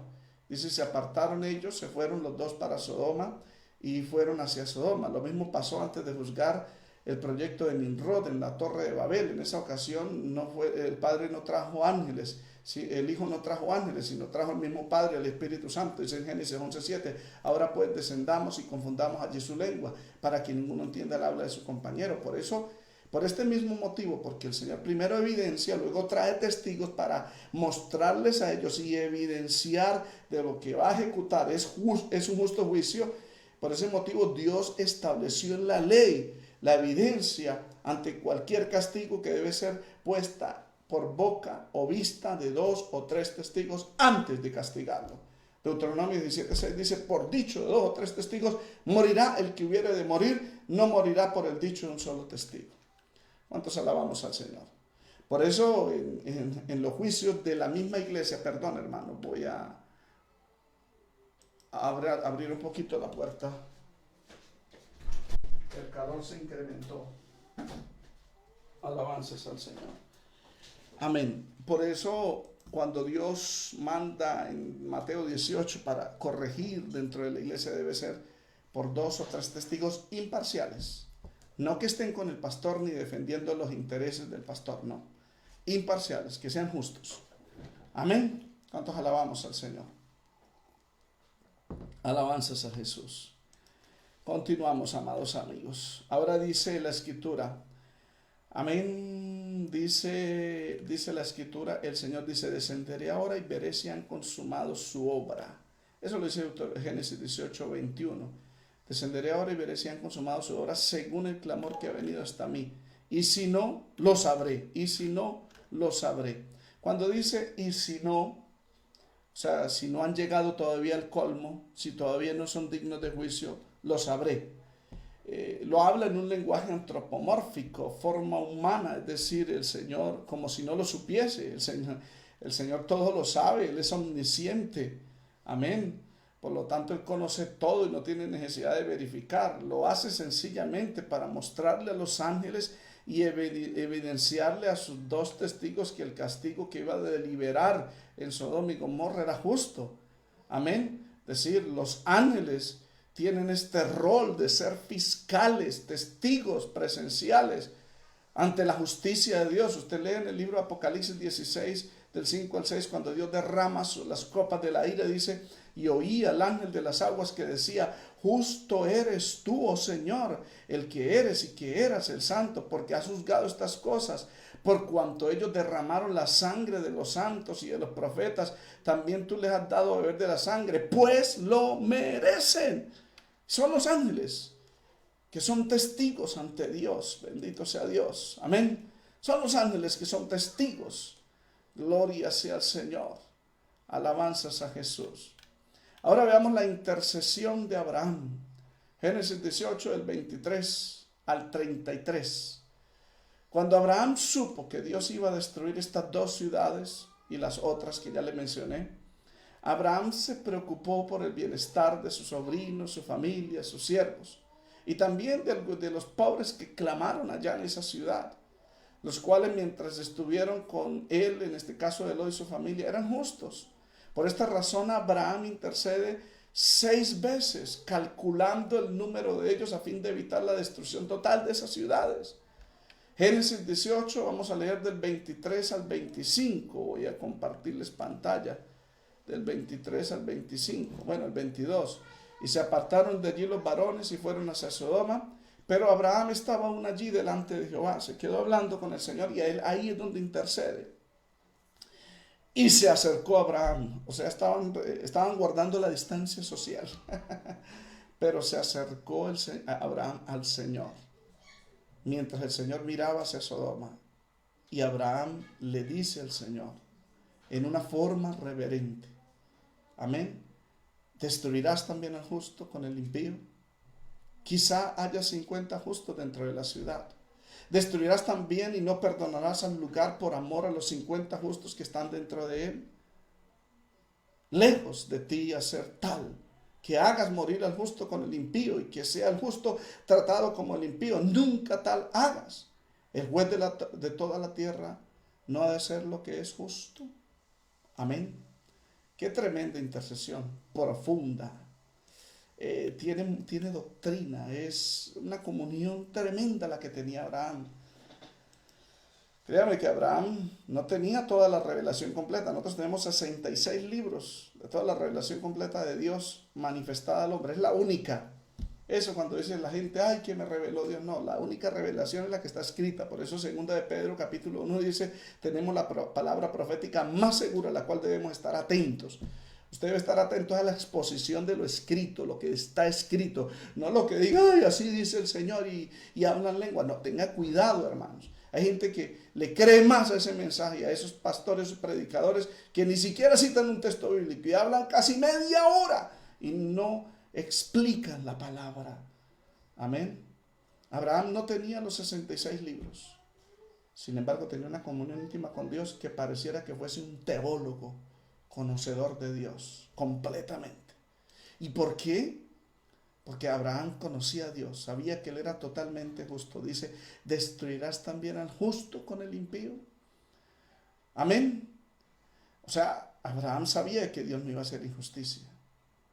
Dice, se apartaron ellos, se fueron los dos para Sodoma y fueron hacia Sodoma. Lo mismo pasó antes de juzgar el proyecto de Nimrod en la Torre de Babel. En esa ocasión el Padre no trajo ángeles, ¿sí? El Hijo no trajo ángeles, sino trajo el mismo Padre, el Espíritu Santo. Dice en Génesis 11:7, ahora pues descendamos y confundamos allí su lengua, para que ninguno entienda el habla de su compañero. Por eso, por este mismo motivo, porque el Señor primero evidencia, luego trae testigos para mostrarles a ellos y evidenciar de lo que va a ejecutar es un justo juicio. Por ese motivo Dios estableció en la ley la evidencia ante cualquier castigo que debe ser puesta por boca o vista de 2 o 3 testigos antes de castigarlo. Deuteronomio 17:6 dice, por dicho de 2 o 3 testigos morirá el que hubiere de morir, no morirá por el dicho de un solo testigo. ¿Cuántos alabamos al Señor? Por eso en los juicios de la misma iglesia, perdón hermano, voy a abrir un poquito la puerta. El calor se incrementó. Alabanzas al Señor. Amén. Por eso cuando Dios manda en Mateo 18 para corregir dentro de la iglesia, debe ser por 2 o 3 testigos imparciales. No que estén con el pastor ni defendiendo los intereses del pastor, no. Imparciales, que sean justos. Amén. ¿Cuántos alabamos al Señor? Alabanzas a Jesús. Continuamos, amados amigos. Ahora dice la Escritura, amén, dice la Escritura, el Señor dice, descenderé ahora y veré si han consumado su obra. Eso lo dice Génesis 18:21. Descenderé ahora y veré si han consumado su obra según el clamor que ha venido hasta mí. Y si no, lo sabré. Y si no, lo sabré. Cuando dice y si no, o sea, si no han llegado todavía al colmo, si todavía no son dignos de juicio, lo sabré. Lo habla en un lenguaje antropomórfico, forma humana, es decir, el Señor como si no lo supiese. El Señor todo lo sabe, Él es omnisciente. Amén. Por lo tanto, Él conoce todo y no tiene necesidad de verificar. Lo hace sencillamente para mostrarle a los ángeles y evidenciarle a sus 2 testigos que el castigo que iba a deliberar en Sodoma y Gomorra era justo. Amén. Es decir, los ángeles tienen este rol de ser fiscales, testigos presenciales ante la justicia de Dios. Usted lee en el libro Apocalipsis 16, del 5 al 6, cuando Dios derrama las copas de la ira, dice, y oí al ángel de las aguas que decía, justo eres tú, oh Señor, el que eres y que eras el santo, porque has juzgado estas cosas. Por cuanto ellos derramaron la sangre de los santos y de los profetas, también tú les has dado a beber de la sangre, pues lo merecen. Son los ángeles que son testigos ante Dios. Bendito sea Dios. Amén. Son los ángeles que son testigos. Gloria sea al Señor. Alabanzas a Jesús. Ahora veamos la intercesión de Abraham. Génesis 18, del 23 al 33. Cuando Abraham supo que Dios iba a destruir estas 2 ciudades y las otras que ya le mencioné, Abraham se preocupó por el bienestar de sus sobrinos, su familia, sus siervos, y también de los pobres que clamaron allá en esa ciudad, los cuales mientras estuvieron con él, en este caso de Lot y su familia, eran justos. Por esta razón Abraham intercede 6 veces, calculando el número de ellos a fin de evitar la destrucción total de esas ciudades. Génesis 18, vamos a leer del 23 al 25, voy a compartirles pantalla, del 23 al 25, bueno, el 22. Y se apartaron de allí los varones y fueron hacia Sodoma, pero Abraham estaba aún allí delante de Jehová, se quedó hablando con el Señor y ahí es donde intercede. Y se acercó a Abraham, o sea, estaban guardando la distancia social, pero se acercó Abraham al Señor, mientras el Señor miraba hacia Sodoma. Y Abraham le dice al Señor, en una forma reverente, amén, ¿destruirás también al justo con el impío? Quizá haya 50 justos dentro de la ciudad. ¿Destruirás también y no perdonarás al lugar por amor a los 50 justos que están dentro de él? Lejos de ti hacer tal, que hagas morir al justo con el impío y que sea el justo tratado como el impío. Nunca tal hagas. El juez de toda la tierra no ha de ser lo que es justo. Amén. Qué tremenda intercesión, profunda. tiene doctrina, es una comunión tremenda la que tenía Abraham. Créame que Abraham no tenía toda la revelación completa. Nosotros tenemos 66 libros de toda la revelación completa de Dios manifestada al hombre. Es la única. Eso cuando dice la gente, ay, que me reveló Dios. No, la única revelación es la que está escrita. Por eso segunda de Pedro capítulo 1 dice, tenemos la palabra profética más segura a la cual debemos estar atentos. Usted debe estar atento a la exposición de lo escrito, lo que está escrito. No lo que diga, ay, así dice el Señor y hablan lengua. No, tenga cuidado, hermanos. Hay gente que le cree más a ese mensaje, a esos pastores y predicadores que ni siquiera citan un texto bíblico y hablan casi media hora y no explican la palabra. Amén. Abraham no tenía los 66 libros. Sin embargo, tenía una comunión íntima con Dios que pareciera que fuese un teólogo, conocedor de Dios, completamente. ¿Y por qué? Porque Abraham conocía a Dios, sabía que Él era totalmente justo. Dice, ¿destruirás también al justo con el impío? Amén. O sea, Abraham sabía que Dios no iba a hacer injusticia.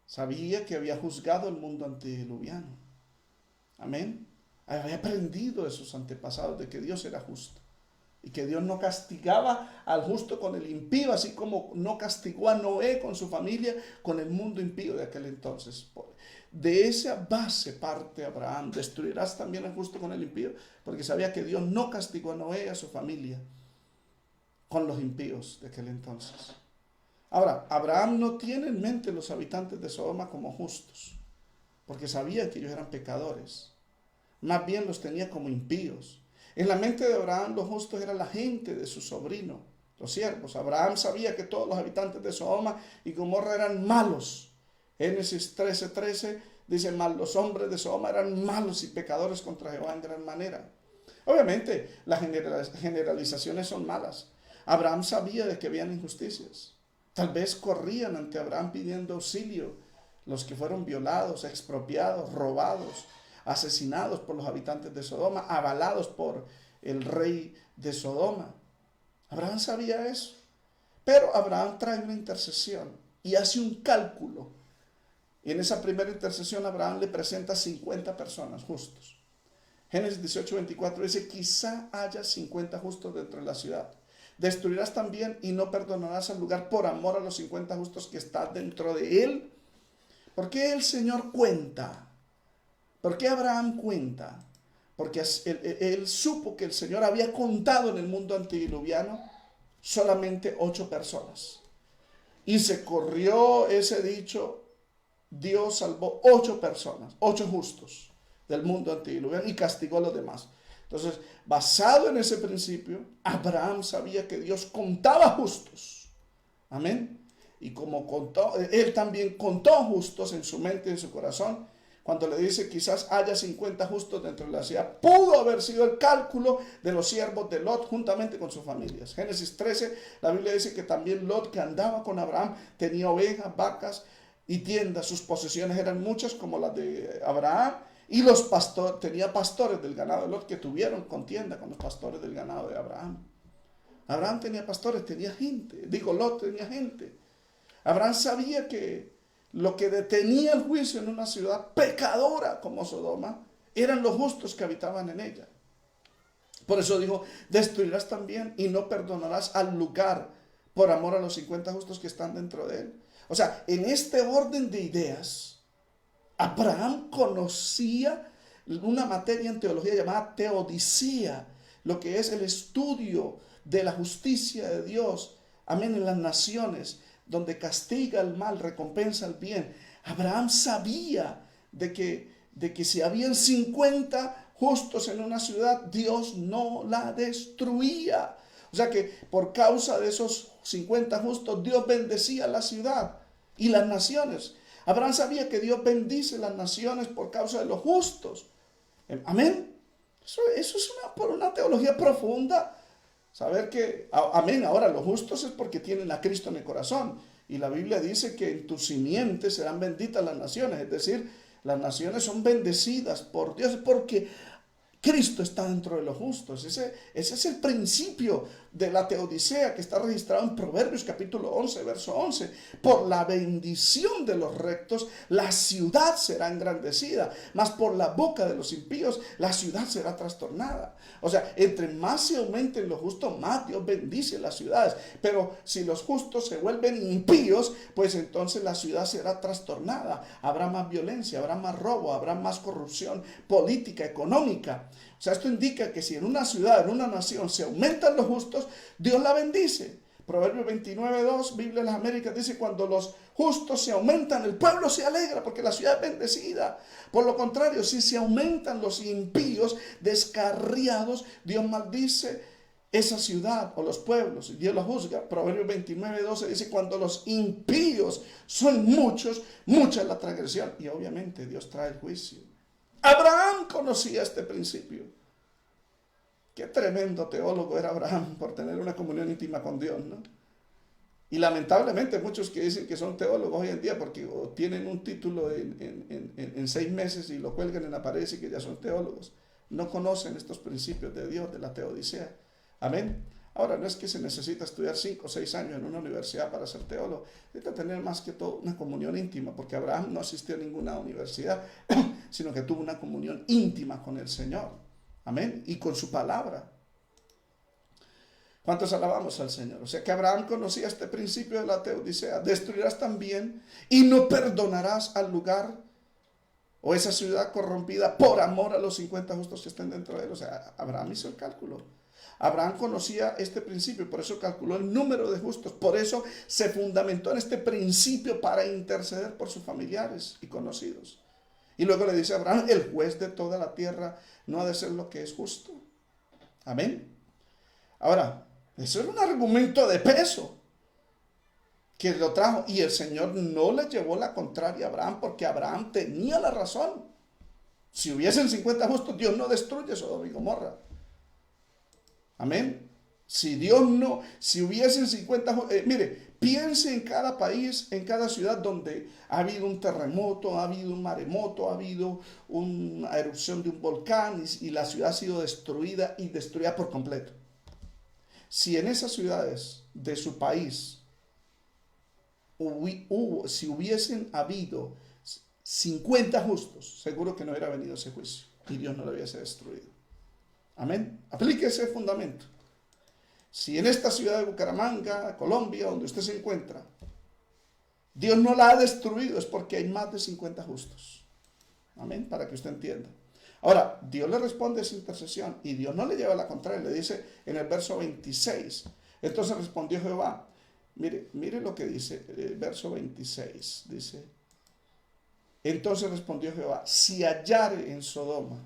Sabía que había juzgado el mundo antediluviano. Amén. Había aprendido de sus antepasados de que Dios era justo. Y que Dios no castigaba al justo con el impío, así como no castigó a Noé con su familia, con el mundo impío de aquel entonces. De esa base parte Abraham. ¿Destruirás también al justo con el impío? Porque sabía que Dios no castigó a Noé y a su familia con los impíos de aquel entonces. Ahora, Abraham no tiene en mente los habitantes de Sodoma como justos, porque sabía que ellos eran pecadores. Más bien los tenía como impíos. En la mente de Abraham los justos era la gente de su sobrino, los siervos. Abraham sabía que todos los habitantes de Sodoma y Gomorra eran malos. Génesis 13:13 dice, mal los hombres de Sodoma eran malos y pecadores contra Jehová en gran manera. Obviamente las generalizaciones son malas. Abraham sabía de que habían injusticias. Tal vez corrían ante Abraham pidiendo auxilio los que fueron violados, expropiados, robados, asesinados por los habitantes de Sodoma, avalados por el rey de Sodoma. Abraham sabía eso. Pero Abraham trae una intercesión y hace un cálculo. Y en esa primera intercesión Abraham le presenta 50 personas justos. Génesis 18:24 dice, quizá haya 50 justos dentro de la ciudad. Destruirás también y no perdonarás al lugar por amor a los 50 justos que están dentro de él. ¿Por qué el Señor cuenta? ¿Por qué Abraham cuenta? Porque él supo que el Señor había contado en el mundo antediluviano solamente 8 personas. Y se corrió ese dicho, Dios salvó 8 personas, 8 justos del mundo antediluviano y castigó a los demás. Entonces, basado en ese principio, Abraham sabía que Dios contaba justos. Amén. Y como contó, él también contó justos en su mente y en su corazón. Cuando le dice quizás haya 50 justos dentro de la ciudad, pudo haber sido el cálculo de los siervos de Lot juntamente con sus familias. Génesis 13, la Biblia dice que también Lot, que andaba con Abraham, tenía ovejas, vacas y tiendas. Sus posesiones eran muchas como las de Abraham. Y tenía pastores del ganado de Lot que tuvieron contienda con los pastores del ganado de Abraham. Abraham tenía pastores, tenía gente. Lot tenía gente. Abraham sabía que lo que detenía el juicio en una ciudad pecadora como Sodoma eran los justos que habitaban en ella. Por eso dijo, destruirás también y no perdonarás al lugar por amor a los 50 justos que están dentro de él. O sea, en este orden de ideas, Abraham conocía una materia en teología llamada teodicea, lo que es el estudio de la justicia de Dios, amén, en las naciones, donde castiga el mal, recompensa el bien. Abraham sabía de que si habían 50 justos en una ciudad, Dios no la destruía. O sea que por causa de esos 50 justos, Dios bendecía la ciudad y las naciones. Abraham sabía que Dios bendice las naciones por causa de los justos. Amén. Eso es una teología profunda. Saber que, amén, ahora los justos es porque tienen a Cristo en el corazón. Y la Biblia dice que en tus simientes serán benditas las naciones. Es decir, las naciones son bendecidas por Dios porque Cristo está dentro de los justos. Ese es el principio de la Teodicea, que está registrado en Proverbios capítulo 11, verso 11. Por la bendición de los rectos, la ciudad será engrandecida, mas por la boca de los impíos, la ciudad será trastornada. O sea, entre más se aumenten los justos, más Dios bendice las ciudades. Pero si los justos se vuelven impíos, pues entonces la ciudad será trastornada. Habrá más violencia, habrá más robo, habrá más corrupción política, económica. O sea, esto indica que si en una ciudad, en una nación, se aumentan los justos, Dios la bendice. Proverbios 29:2, Biblia de las Américas, dice: cuando los justos se aumentan, el pueblo se alegra porque la ciudad es bendecida. Por lo contrario, si se aumentan los impíos, descarriados, Dios maldice esa ciudad o los pueblos, y Dios los juzga. Proverbios 29:12 dice: cuando los impíos son muchos, mucha es la transgresión. Y obviamente Dios trae el juicio. Abraham conocía este principio. Qué tremendo teólogo era Abraham por tener una comunión íntima con Dios, ¿no? Y lamentablemente muchos que dicen que son teólogos hoy en día porque tienen un título en 6 meses y lo cuelgan en la pared y que ya son teólogos, no conocen estos principios de Dios, de la teodicea. Amén. Ahora, no es que se necesita estudiar 5 o 6 años en una universidad para ser teólogo, necesita tener más que todo una comunión íntima, porque Abraham no asistió a ninguna universidad, sino que tuvo una comunión íntima con el Señor. Amén. Y con su palabra. ¿Cuántos alabamos al Señor? O sea que Abraham conocía este principio de la teodicea. Destruirás también y no perdonarás al lugar o esa ciudad corrompida por amor a los 50 justos que estén dentro de él. O sea, Abraham hizo el cálculo. Abraham conocía este principio, por eso calculó el número de justos, por eso se fundamentó en este principio para interceder por sus familiares y conocidos. Y luego le dice a Abraham: el juez de toda la tierra no ha de ser lo que es justo. Amén. Ahora, eso era un argumento de peso que lo trajo, y el Señor no le llevó la contraria a Abraham, porque Abraham tenía la razón. Si hubiesen 50 justos, Dios no destruye Sodoma y Gomorra. Amén. Si hubiesen 50, mire, piense en cada país, en cada ciudad donde ha habido un terremoto, ha habido un maremoto, ha habido una erupción de un volcán y la ciudad ha sido destruida y destruida por completo. Si en esas ciudades de su país si hubiesen habido 50 justos, seguro que no hubiera venido ese juicio y Dios no lo hubiese destruido. Amén. Aplique ese fundamento. Si en esta ciudad de Bucaramanga, Colombia, donde usted se encuentra, Dios no la ha destruido, es porque hay más de 50 justos. Amén. Para que usted entienda. Ahora, Dios le responde esa intercesión y Dios no le lleva la contraria. Le dice en el verso 26. Entonces respondió Jehová. Mire lo que dice el verso 26. Dice: entonces respondió Jehová: si hallare en Sodoma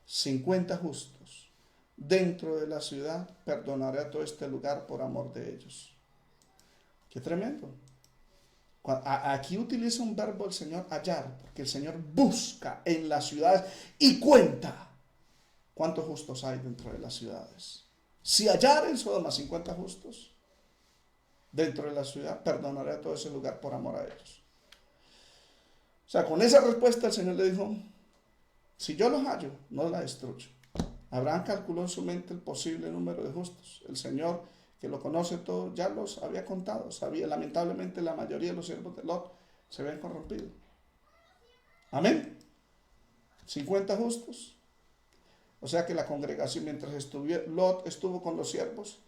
50 justos dentro de la ciudad, perdonaré a todo este lugar por amor de ellos. Qué tremendo. Aquí utiliza un verbo el Señor, hallar, porque el Señor busca en las ciudades y cuenta cuántos justos hay dentro de las ciudades. Si hallar en Sodoma 50 justos dentro de la ciudad, perdonaré a todo ese lugar por amor a ellos. O sea, con esa respuesta el Señor le dijo: si yo los hallo, no la destruyo. Abraham calculó en su mente el posible número de justos. El Señor, que lo conoce todo, ya los había contado. Sabía, lamentablemente, la mayoría de los siervos de Lot se habían corrompido. Amén. 50 justos. O sea que la congregación, mientras Lot estuvo con los siervos,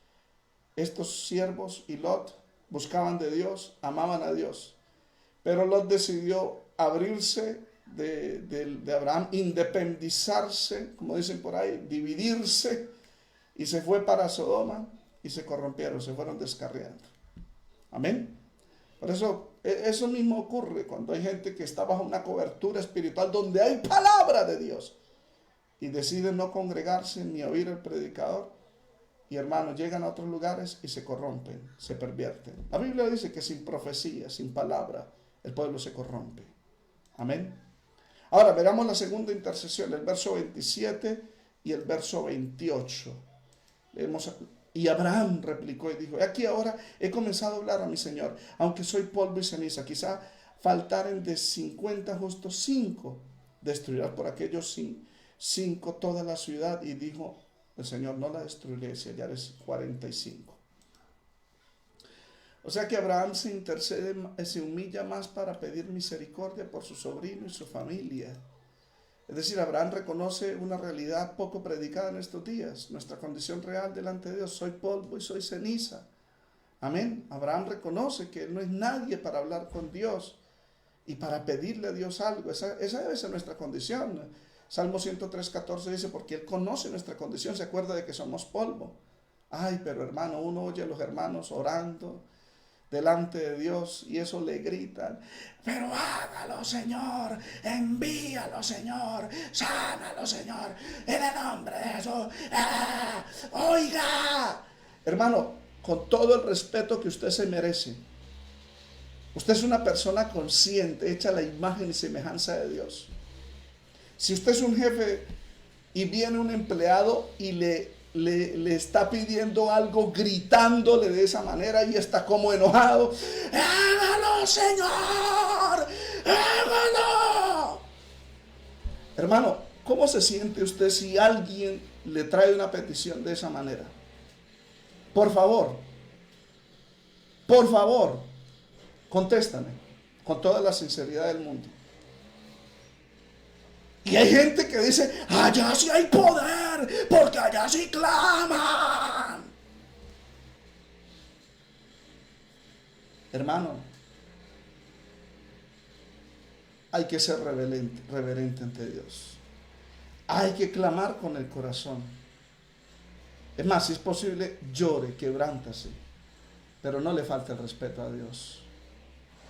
estos siervos y Lot buscaban de Dios, amaban a Dios. Pero Lot decidió abrirse de Abraham, independizarse, como dicen por ahí, dividirse, y se fue para Sodoma y se corrompieron, se fueron descarriando. Amén. Por eso mismo ocurre cuando hay gente que está bajo una cobertura espiritual donde hay palabra de Dios y deciden no congregarse ni oír al predicador, y hermanos, llegan a otros lugares y se corrompen, se pervierten. La Biblia dice que sin profecía, sin palabra, el pueblo se corrompe. Amén. Ahora veramos la segunda intercesión, el verso 27 y el verso 28. Leemos: y Abraham replicó y dijo: aquí ahora he comenzado a hablar a mi Señor, aunque soy polvo y ceniza. Quizá faltaren de 50 justos 5. Destruirás por aquellos 5 toda la ciudad. Y dijo el Señor, no la destruiré si hallares 45. O sea que Abraham se humilla más para pedir misericordia por su sobrino y su familia. Es decir, Abraham reconoce una realidad poco predicada en estos días, nuestra condición real delante de Dios: soy polvo y soy ceniza. Amén. Abraham reconoce que él no es nadie para hablar con Dios y para pedirle a Dios algo. Esa debe ser nuestra condición. Salmo 103:14 dice: porque Él conoce nuestra condición, se acuerda de que somos polvo. Ay, pero hermano, uno oye a los hermanos orando delante de Dios y eso le gritan: pero hágalo, Señor, envíalo, Señor, sánalo, Señor, en el nombre de Jesús. Oiga, hermano, con todo el respeto que usted se merece, usted es una persona consciente, hecha a la imagen y semejanza de Dios. Si usted es un jefe y viene un empleado y le está pidiendo algo, gritándole de esa manera y está como enojado: hágalo, Señor, hágalo. Hermano, ¿cómo se siente usted si alguien le trae una petición de esa manera? Por favor, contéstame con toda la sinceridad del mundo. Y hay gente que dice: allá sí hay poder, porque allá sí claman. Hermano, hay que ser reverente ante Dios. Hay que clamar con el corazón. Es más, si es posible, llore, quebrántase, pero no le falte el respeto a Dios.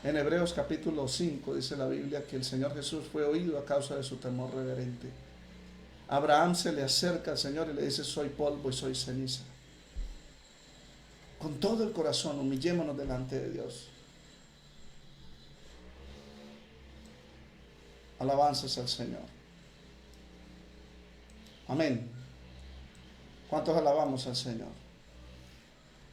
En Hebreos capítulo 5 dice la Biblia que el Señor Jesús fue oído a causa de su temor reverente. Abraham se le acerca al Señor y le dice: soy polvo y soy ceniza. Con todo el corazón, humillémonos delante de Dios. Alabanzas al Señor. Amén. ¿Cuántos alabamos al Señor?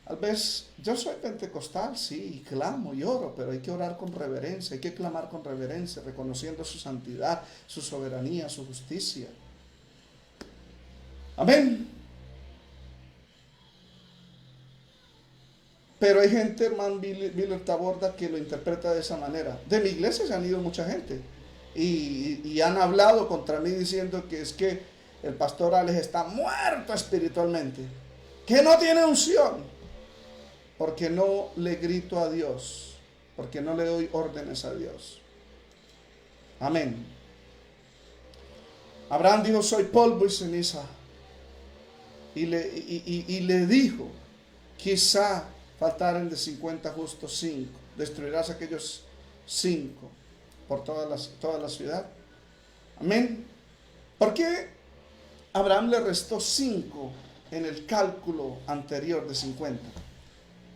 Tal vez yo soy pentecostal, sí, y clamo y oro, pero hay que orar con reverencia, hay que clamar con reverencia, reconociendo su santidad, su soberanía, su justicia. Amén. Pero hay gente, hermano Miller Taborda, que lo interpreta de esa manera. De mi iglesia se han ido mucha gente y han hablado contra mí diciendo que es que el pastor Alex está muerto espiritualmente, que no tiene unción, porque no le grito a Dios, porque no le doy órdenes a Dios. Amén. Abraham dijo: soy polvo y ceniza. Y le dijo: quizá faltaran de 50 justos 5. Destruirás aquellos 5 por toda la ciudad. Amén. ¿Por qué Abraham le restó 5 en el cálculo anterior de 50?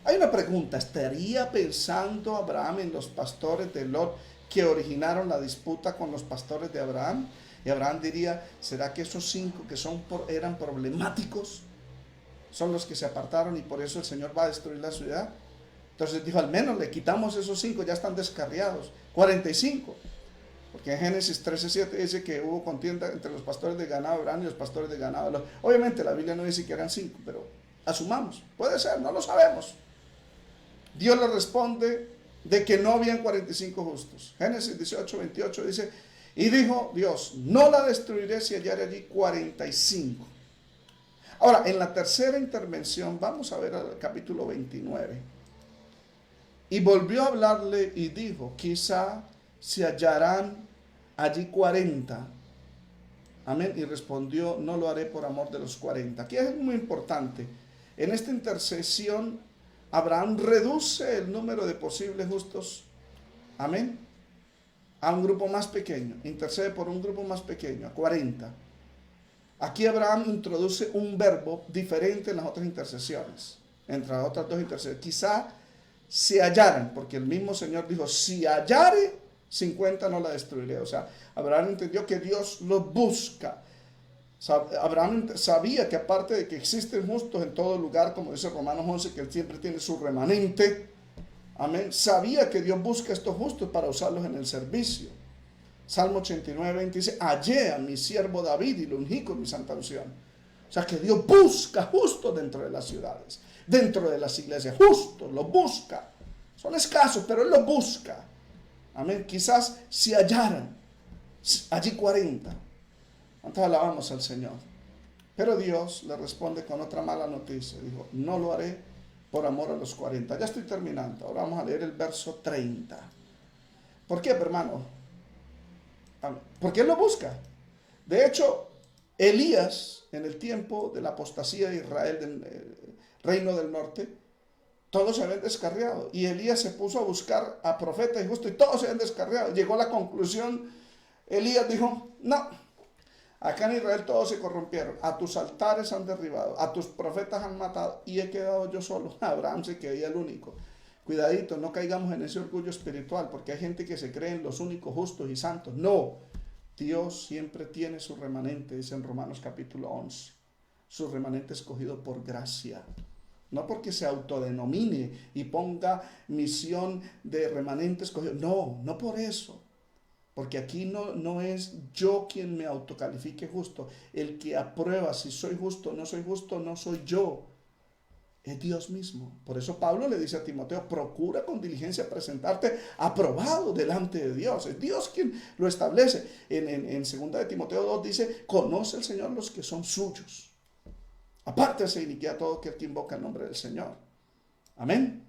Hay una pregunta: ¿estaría pensando Abraham en los pastores de Lot que originaron la disputa con los pastores de Abraham? Y Abraham diría: ¿será que esos 5 que eran problemáticos son los que se apartaron y por eso el Señor va a destruir la ciudad? Entonces dijo: al menos le quitamos esos 5, ya están descarriados. 45. Porque en Génesis 13:7 dice que hubo contienda entre los pastores de ganado de Abraham y los pastores de ganado de Lot. Obviamente la Biblia no dice que eran 5, pero asumamos, puede ser, no lo sabemos. Dios le responde de que no habían 45 justos. Génesis 18:28 dice: y dijo Dios: no la destruiré si hallare allí 45. Ahora, en la tercera intervención, vamos a ver al capítulo 29. Y volvió a hablarle y dijo: quizá se hallarán allí 40. Amén. Y respondió: no lo haré por amor de los 40. Aquí es muy importante. En esta intercesión, Abraham reduce el número de posibles justos, amén, a un grupo más pequeño. Intercede por un grupo más pequeño, a 40. Aquí Abraham introduce un verbo diferente en las otras intercesiones, entre las otras 2 intercesiones. Quizá se hallaran, porque el mismo Señor dijo: si hallare 50 no la destruiré. O sea, Abraham entendió que Dios los busca. Abraham sabía que aparte de que existen justos en todo lugar, como dice Romanos 11, que Él siempre tiene su remanente, amén, sabía que Dios busca estos justos para usarlos en el servicio. Salmo 89:20 dice: hallé a mi siervo David y lo ungí con mi santa unción. O sea que Dios busca justos dentro de las ciudades, dentro de las iglesias, justos, los busca. Son escasos, pero Él los busca. Amén. Quizás si hallaran allí 40. ¿Cuántos alabamos al Señor? Pero Dios le responde con otra mala noticia. Dijo, no lo haré por amor a los 40. Ya estoy terminando. Ahora vamos a leer el verso 30. ¿Por qué, hermano? Porque Él lo busca. De hecho, Elías, en el tiempo de la apostasía de Israel, del reino del norte, todos se habían descarriado. Y Elías se puso a buscar a profetas y justos y todos se habían descarriado. Llegó a la conclusión, Elías dijo, no, acá en Israel todos se corrompieron, a tus altares han derribado, a tus profetas han matado y he quedado yo solo. Abraham se quedó el único. Cuidadito, no caigamos en ese orgullo espiritual, porque hay gente que se cree en los únicos justos y santos. No, Dios siempre tiene su remanente, dice en Romanos capítulo 11, su remanente escogido por gracia. No porque se autodenomine y ponga misión de remanente escogido. No, no por eso. Porque aquí no es yo quien me autocalifique justo. El que aprueba si soy justo o no soy justo, no soy yo. Es Dios mismo. Por eso Pablo le dice a Timoteo, procura con diligencia presentarte aprobado delante de Dios. Es Dios quien lo establece. En 2 de Timoteo 2 dice, conoce el Señor los que son suyos. Apártese de iniquidad todo aquel que invoca el nombre del Señor. Amén.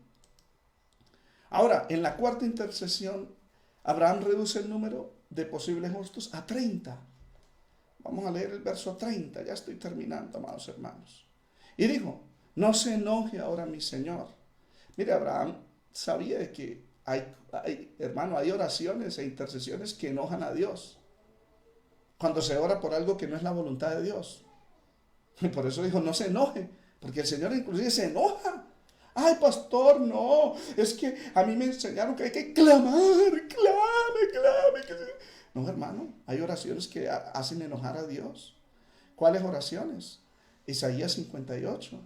Ahora, en la cuarta intercesión, Abraham reduce el número de posibles justos a 30. Vamos a leer el verso 30. Ya estoy terminando, amados hermanos. Y dijo, no se enoje ahora mi Señor. Mire, Abraham sabía que hermano, hay oraciones e intercesiones que enojan a Dios. Cuando se ora por algo que no es la voluntad de Dios. Y por eso dijo, no se enoje, porque el Señor inclusive se enoja. Ay, pastor, no, es que a mí me enseñaron que hay que clamar, clame. No, hermano, hay oraciones que hacen enojar a Dios. ¿Cuáles oraciones? Isaías 58,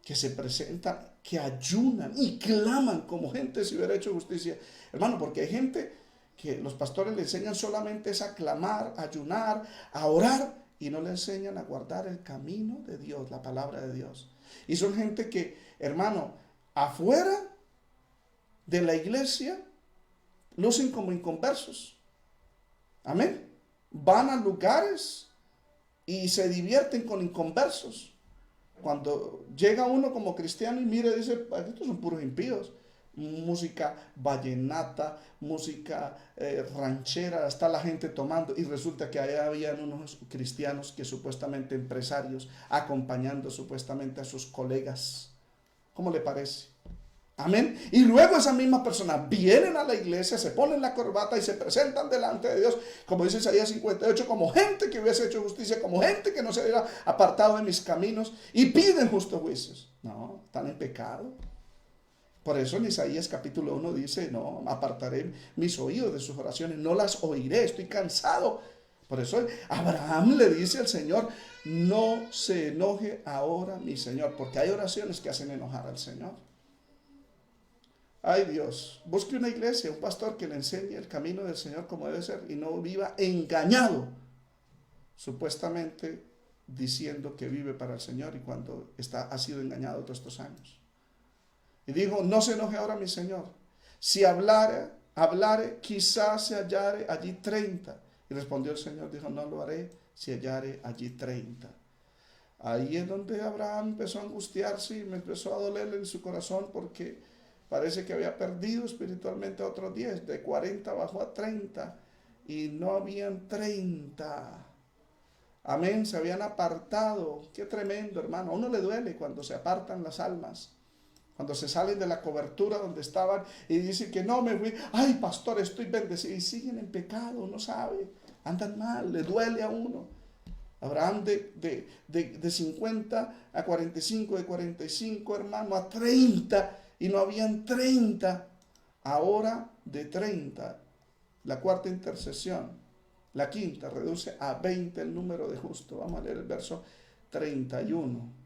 que se presentan, que ayunan y claman como gente si hubiera hecho justicia. Hermano, porque hay gente que los pastores le enseñan solamente es a clamar, a ayunar, a orar, y no le enseñan a guardar el camino de Dios, la palabra de Dios. Y son gente que, hermano, afuera de la iglesia, lucen como inconversos. Amén. Van a lugares y se divierten con inconversos. Cuando llega uno como cristiano y mira y dice, estos son puros impíos. Música vallenata, música ranchera, está la gente tomando y resulta que allá habían unos cristianos que supuestamente empresarios acompañando supuestamente a sus colegas. ¿Cómo le parece? Amén. Y luego esa misma persona vienen a la iglesia, se ponen la corbata y se presentan delante de Dios, como dice Isaías 58, como gente que hubiese hecho justicia, como gente que no se hubiera apartado de mis caminos y piden justos juicios. No, están en pecado. Por eso en Isaías capítulo 1 dice, no, apartaré mis oídos de sus oraciones, no las oiré, estoy cansado. Por eso Abraham le dice al Señor, no se enoje ahora mi Señor, porque hay oraciones que hacen enojar al Señor. Ay Dios, busque una iglesia, un pastor que le enseñe el camino del Señor como debe ser y no viva engañado, supuestamente diciendo que vive para el Señor y cuando ha sido engañado todos estos años. Y dijo, no se enoje ahora mi Señor. Si hablare, quizás se hallare allí 30. Y respondió el Señor, dijo, no lo haré si hallare allí 30. Ahí es donde Abraham empezó a angustiarse y me empezó a dolerle en su corazón porque parece que había perdido espiritualmente a otros 10. De 40 bajó a 30 y no habían 30. Amén, se habían apartado. Qué tremendo, hermano. A uno le duele cuando se apartan las almas. Cuando se salen de la cobertura donde estaban y dicen que no me fui, ay pastor, estoy bendecido. Y siguen en pecado, no sabe, andan mal, le duele a uno. Abraham de 50 a 45, de 45 hermano a 30 y no habían 30. Ahora de 30, la cuarta intercesión, la quinta reduce a 20 el número de justos. Vamos a leer el verso 31.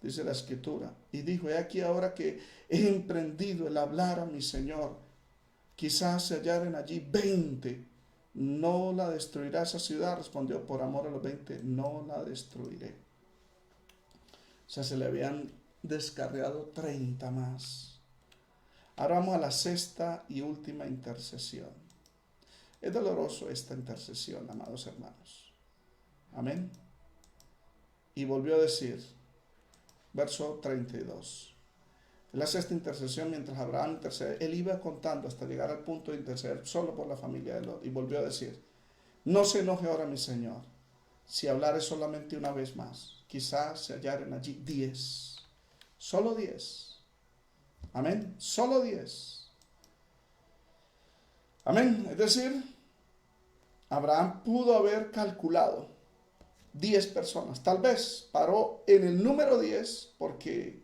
Dice la escritura, y dijo, he aquí ahora que he emprendido el hablar a mi Señor, quizás se hallaren allí 20, no la destruirá esa ciudad. Respondió, por amor a los 20, no la destruiré. O sea, se le habían descarriado 30 más. Ahora vamos a la sexta y última intercesión. Es doloroso esta intercesión, amados hermanos. Amén. Y volvió a decir, verso 32. En la sexta intercesión, mientras Abraham intercede, él iba contando hasta llegar al punto de interceder solo por la familia de Lot. Y volvió a decir, no se enoje ahora mi Señor, si hablare solamente una vez más. Quizás se hallaren allí 10. Solo 10. Amén. Solo 10. Amén. Es decir, Abraham pudo haber calculado 10 personas. Tal vez paró en el número 10 porque,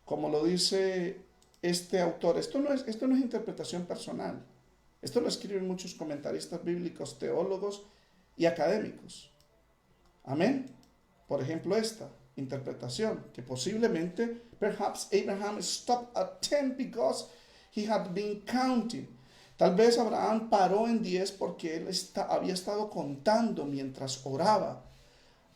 como lo dice este autor, esto no es interpretación personal. Esto lo escriben muchos comentaristas bíblicos, teólogos y académicos. Amén. Por ejemplo, esta interpretación, que posiblemente, perhaps Abraham stopped at 10 because he had been counting. Tal vez Abraham paró en 10 porque él había estado contando mientras oraba.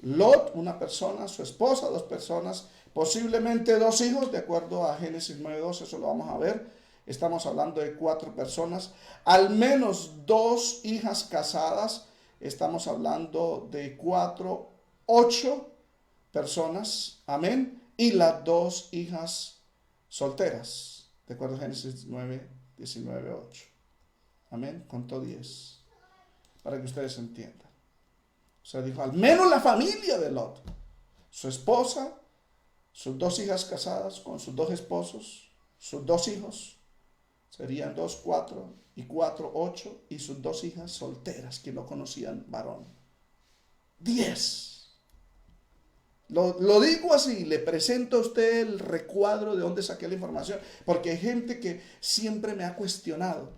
Lot, una persona, su esposa, 2 personas, posiblemente 2 hijos, de acuerdo a Génesis 9:2, eso lo vamos a ver. Estamos hablando de 4 personas, al menos 2 hijas casadas, estamos hablando de 4, 8 personas, amén, y las 2 hijas solteras, de acuerdo a Génesis 9:19-8, amén, contó 10, para que ustedes entiendan. O sea, dijo, al menos la familia de Lot, su esposa, sus 2 hijas casadas con sus 2 esposos, sus 2 hijos, serían 2, 4, y 4, 8, y sus 2 hijas solteras que no conocían varón. 10. Lo digo así, le presento a usted el recuadro de dónde saqué la información, porque hay gente que siempre me ha cuestionado,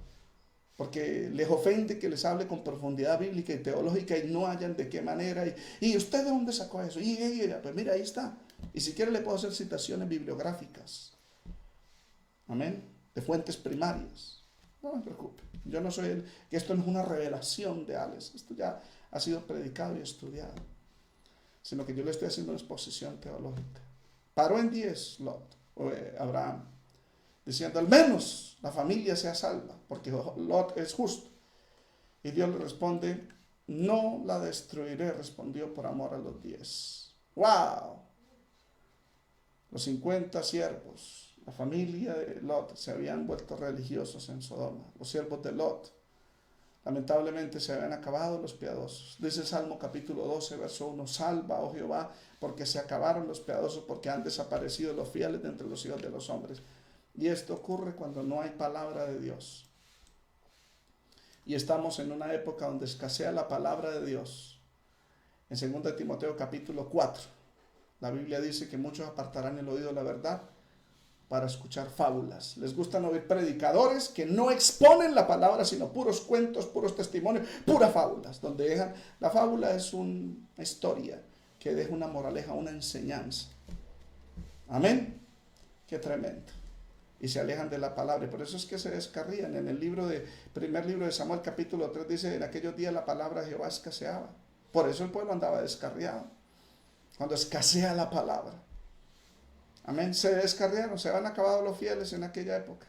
porque les ofende que les hable con profundidad bíblica y teológica y no hallan de qué manera. ¿Y usted de dónde sacó eso? Pues mira, ahí está. Y si quiere le puedo hacer citaciones bibliográficas. Amén. De fuentes primarias. No me preocupe. Yo no soy que esto no es una revelación de Alex. Esto ya ha sido predicado y estudiado. Sino que yo le estoy haciendo una exposición teológica. Paró en 10 Abraham, diciendo, al menos la familia sea salva, porque Lot es justo. Y Dios le responde, no la destruiré, respondió por amor a los 10. ¡Wow! Los 50 siervos, la familia de Lot, se habían vuelto religiosos en Sodoma. Los siervos de Lot, lamentablemente se habían acabado los piadosos. Dice el Salmo capítulo 12, verso 1, salva, oh Jehová, porque se acabaron los piadosos, porque han desaparecido los fieles de entre los hijos de los hombres. Y esto ocurre cuando no hay palabra de Dios. Y estamos en una época donde escasea la palabra de Dios. En 2 Timoteo capítulo 4, la Biblia dice que muchos apartarán el oído de la verdad para escuchar fábulas. Les gustan oír predicadores que no exponen la palabra, sino puros cuentos, puros testimonios, puras fábulas, donde dejan, la fábula es una historia que deja una moraleja, una enseñanza. Amén. Qué tremendo. Y se alejan de la palabra, y por eso es que se descarrían. En el primer libro de Samuel capítulo 3 dice, en aquellos días la palabra de Jehová escaseaba. Por eso el pueblo andaba descarriado. Cuando escasea la palabra. Amén. Se descarriaron, se habían acabado los fieles en aquella época.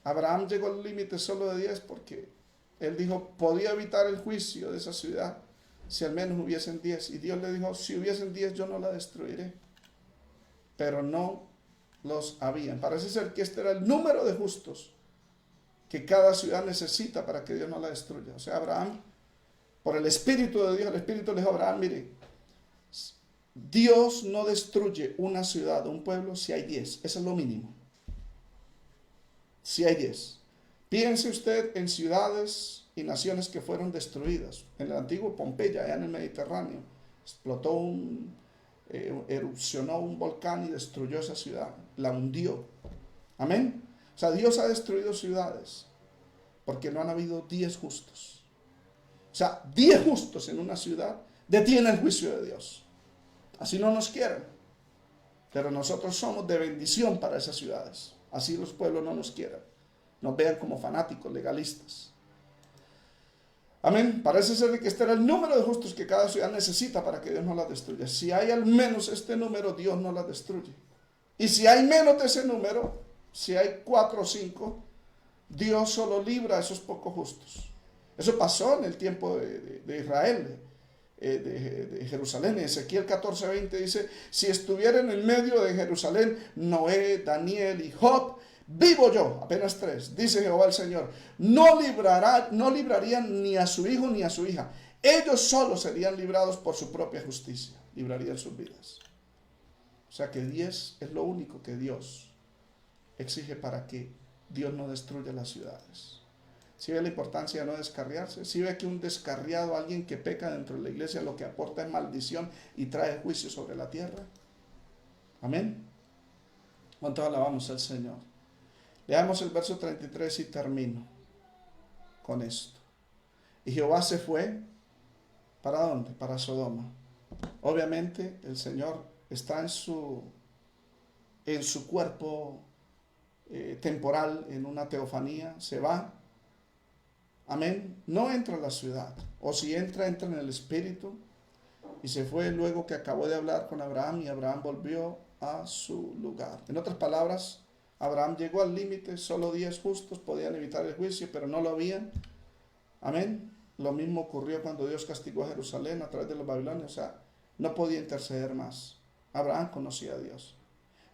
Abraham llegó al límite solo de 10 porque él dijo, podía evitar el juicio de esa ciudad si al menos hubiesen 10. Y Dios le dijo, si hubiesen 10 yo no la destruiré. Pero no los habían. Parece ser que este era el número de justos que cada ciudad necesita para que Dios no la destruya. O sea, Abraham, por el Espíritu de Dios, el Espíritu le dijo a Abraham, mire, Dios no destruye una ciudad o un pueblo si hay 10. Eso es lo mínimo. Si hay 10. Piense usted en ciudades y naciones que fueron destruidas. En el antiguo Pompeya, allá en el Mediterráneo, explotó erupcionó un volcán y destruyó esa ciudad. La hundió. Amén. O sea, Dios ha destruido ciudades porque no han habido 10 justos. O sea, 10 justos en una ciudad detiene el juicio de Dios. Así no nos quieren. Pero nosotros somos de bendición para esas ciudades. Así los pueblos no nos quieren. Nos vean como fanáticos, legalistas. Amén. Parece ser que este era el número de justos que cada ciudad necesita para que Dios no la destruya. Si hay al menos este número, Dios no la destruye. Y si hay menos de ese número, si hay 4 o 5, Dios solo libra a esos pocos justos. Eso pasó en el tiempo de Israel, de Jerusalén. En Ezequiel 14:20 dice: si estuviera en el medio de Jerusalén Noé, Daniel y Job, vivo yo, apenas 3, dice Jehová el Señor, no librarían ni a su hijo ni a su hija. Ellos solo serían librados por su propia justicia, librarían sus vidas. O sea que 10 es lo único que Dios exige para que Dios no destruya las ciudades. Si ve la importancia de no descarriarse, si ve que un descarriado, alguien que peca dentro de la iglesia, lo que aporta es maldición y trae juicio sobre la tierra. Amén. ¿Cuánto alabamos al Señor? Leamos el verso 33 y termino con esto. Y Jehová se fue, ¿para dónde? Para Sodoma. Obviamente el Señor está en su cuerpo temporal, en una teofanía, se va. Amén. No entra a la ciudad, o si entra, entra en el espíritu. Y se fue luego que acabó de hablar con Abraham, y Abraham volvió a su lugar. En otras palabras, Abraham llegó al límite. Solo 10 justos podían evitar el juicio, pero no lo habían. Amén. Lo mismo ocurrió cuando Dios castigó a Jerusalén a través de los babilonios. O sea, no podía interceder más. Abraham conocía a Dios.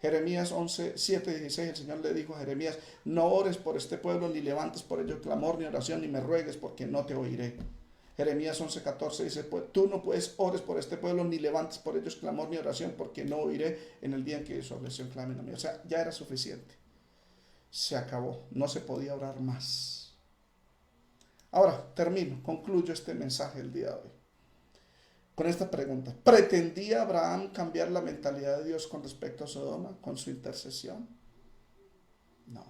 Jeremías 11, 7 y 16, el Señor le dijo a Jeremías: no ores por este pueblo, ni levantes por ello clamor ni oración, ni me ruegues, porque no te oiré. Jeremías 11, 14 dice: pues tú no puedes ores por este pueblo, ni levantes por ellos clamor ni oración, porque no oiré en el día en que su aflicción clamen a mí. O sea, ya era suficiente. Se acabó, no se podía orar más. Ahora, termino, concluyo este mensaje el día de hoy con esta pregunta: ¿pretendía Abraham cambiar la mentalidad de Dios con respecto a Sodoma con su intercesión? No.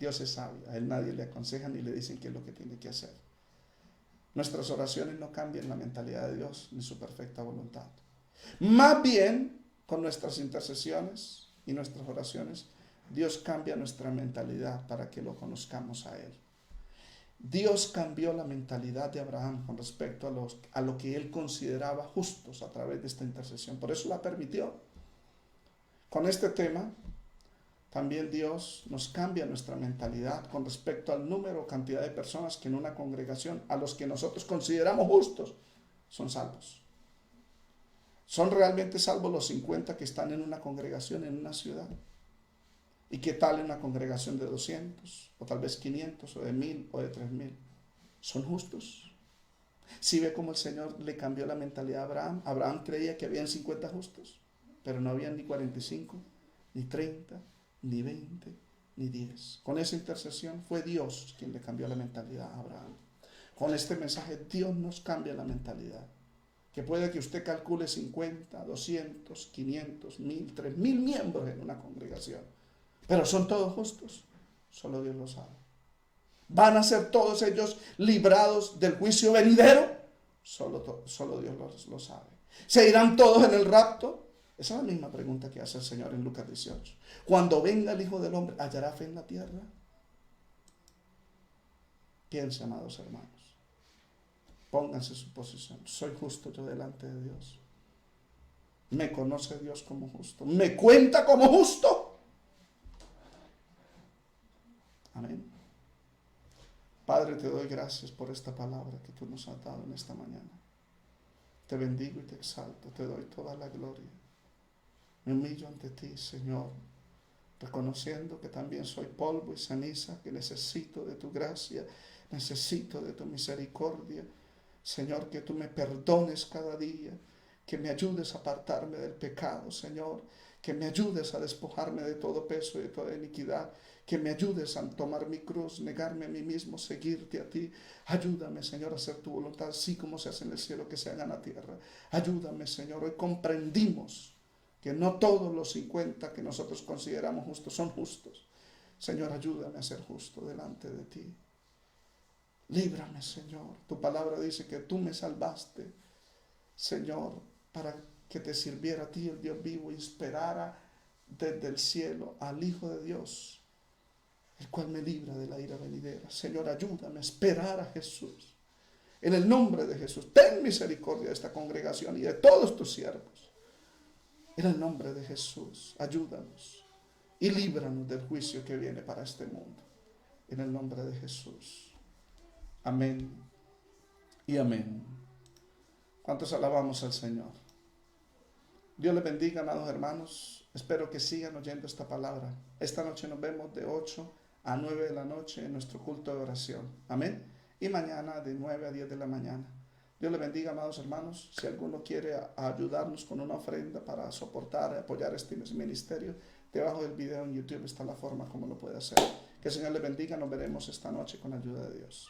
Dios es sabio, a él nadie le aconseja ni le dicen qué es lo que tiene que hacer. Nuestras oraciones no cambian la mentalidad de Dios ni su perfecta voluntad. Más bien, con nuestras intercesiones y nuestras oraciones, Dios cambia nuestra mentalidad para que lo conozcamos a Él. Dios cambió la mentalidad de Abraham con respecto a lo que él consideraba justos a través de esta intercesión. Por eso la permitió. Con este tema, también Dios nos cambia nuestra mentalidad con respecto al número o cantidad de personas que en una congregación, a los que nosotros consideramos justos, son salvos. ¿Son realmente salvos los 50 que están en una congregación en una ciudad? ¿Y qué tal en una congregación de 200, o tal vez 500, o de 1000, o de 3000? ¿Son justos? ¿Sí ve cómo el Señor le cambió la mentalidad a Abraham? Abraham creía que habían 50 justos, pero no habían ni 45, ni 30, ni 20, ni 10. Con esa intercesión fue Dios quien le cambió la mentalidad a Abraham. Con este mensaje Dios nos cambia la mentalidad. Que puede que usted calcule 50, 200, 500, 1000, 3000 miembros en una congregación. Pero son todos justos, solo Dios lo sabe. ¿Van a ser todos ellos librados del juicio venidero? Solo Dios lo sabe. ¿Se irán todos en el rapto? Esa es la misma pregunta que hace el Señor en Lucas 18. Cuando venga el Hijo del Hombre, ¿hallará fe en la tierra? Piense, amados hermanos. Pónganse en su posición. ¿Soy justo yo delante de Dios? ¿Me conoce Dios como justo? ¿Me cuenta como justo? Amén. Padre, te doy gracias por esta palabra que tú nos has dado en esta mañana. Te bendigo y te exalto, te doy toda la gloria. Me humillo ante ti, Señor, reconociendo que también soy polvo y ceniza, que necesito de tu gracia, necesito de tu misericordia. Señor, que tú me perdones cada día, que me ayudes a apartarme del pecado, Señor, que me ayudes a despojarme de todo peso y de toda iniquidad, que me ayudes a tomar mi cruz, negarme a mí mismo, seguirte a ti. Ayúdame, Señor, a hacer tu voluntad, así como se hace en el cielo, que se haga en la tierra. Ayúdame, Señor. Hoy comprendimos que no todos los 50 que nosotros consideramos justos son justos. Señor, ayúdame a ser justo delante de ti. Líbrame, Señor. Tu palabra dice que tú me salvaste, Señor, para que te sirviera a ti, el Dios vivo, y esperara desde el cielo al Hijo de Dios, el cual me libra de la ira venidera. Señor, ayúdame a esperar a Jesús. En el nombre de Jesús, ten misericordia de esta congregación y de todos tus siervos. En el nombre de Jesús, ayúdanos y líbranos del juicio que viene para este mundo. En el nombre de Jesús. Amén y amén. ¿Cuántos alabamos al Señor? Dios les bendiga, amados hermanos. Espero que sigan oyendo esta palabra. Esta noche nos vemos de 8 a 9 de la noche en nuestro culto de oración. Amén. Y mañana de 9 a 10 de la mañana. Dios les bendiga, amados hermanos. Si alguno quiere ayudarnos con una ofrenda para soportar y apoyar este ministerio, debajo del video en YouTube está la forma como lo puede hacer. Que el Señor les bendiga. Nos veremos esta noche con la ayuda de Dios.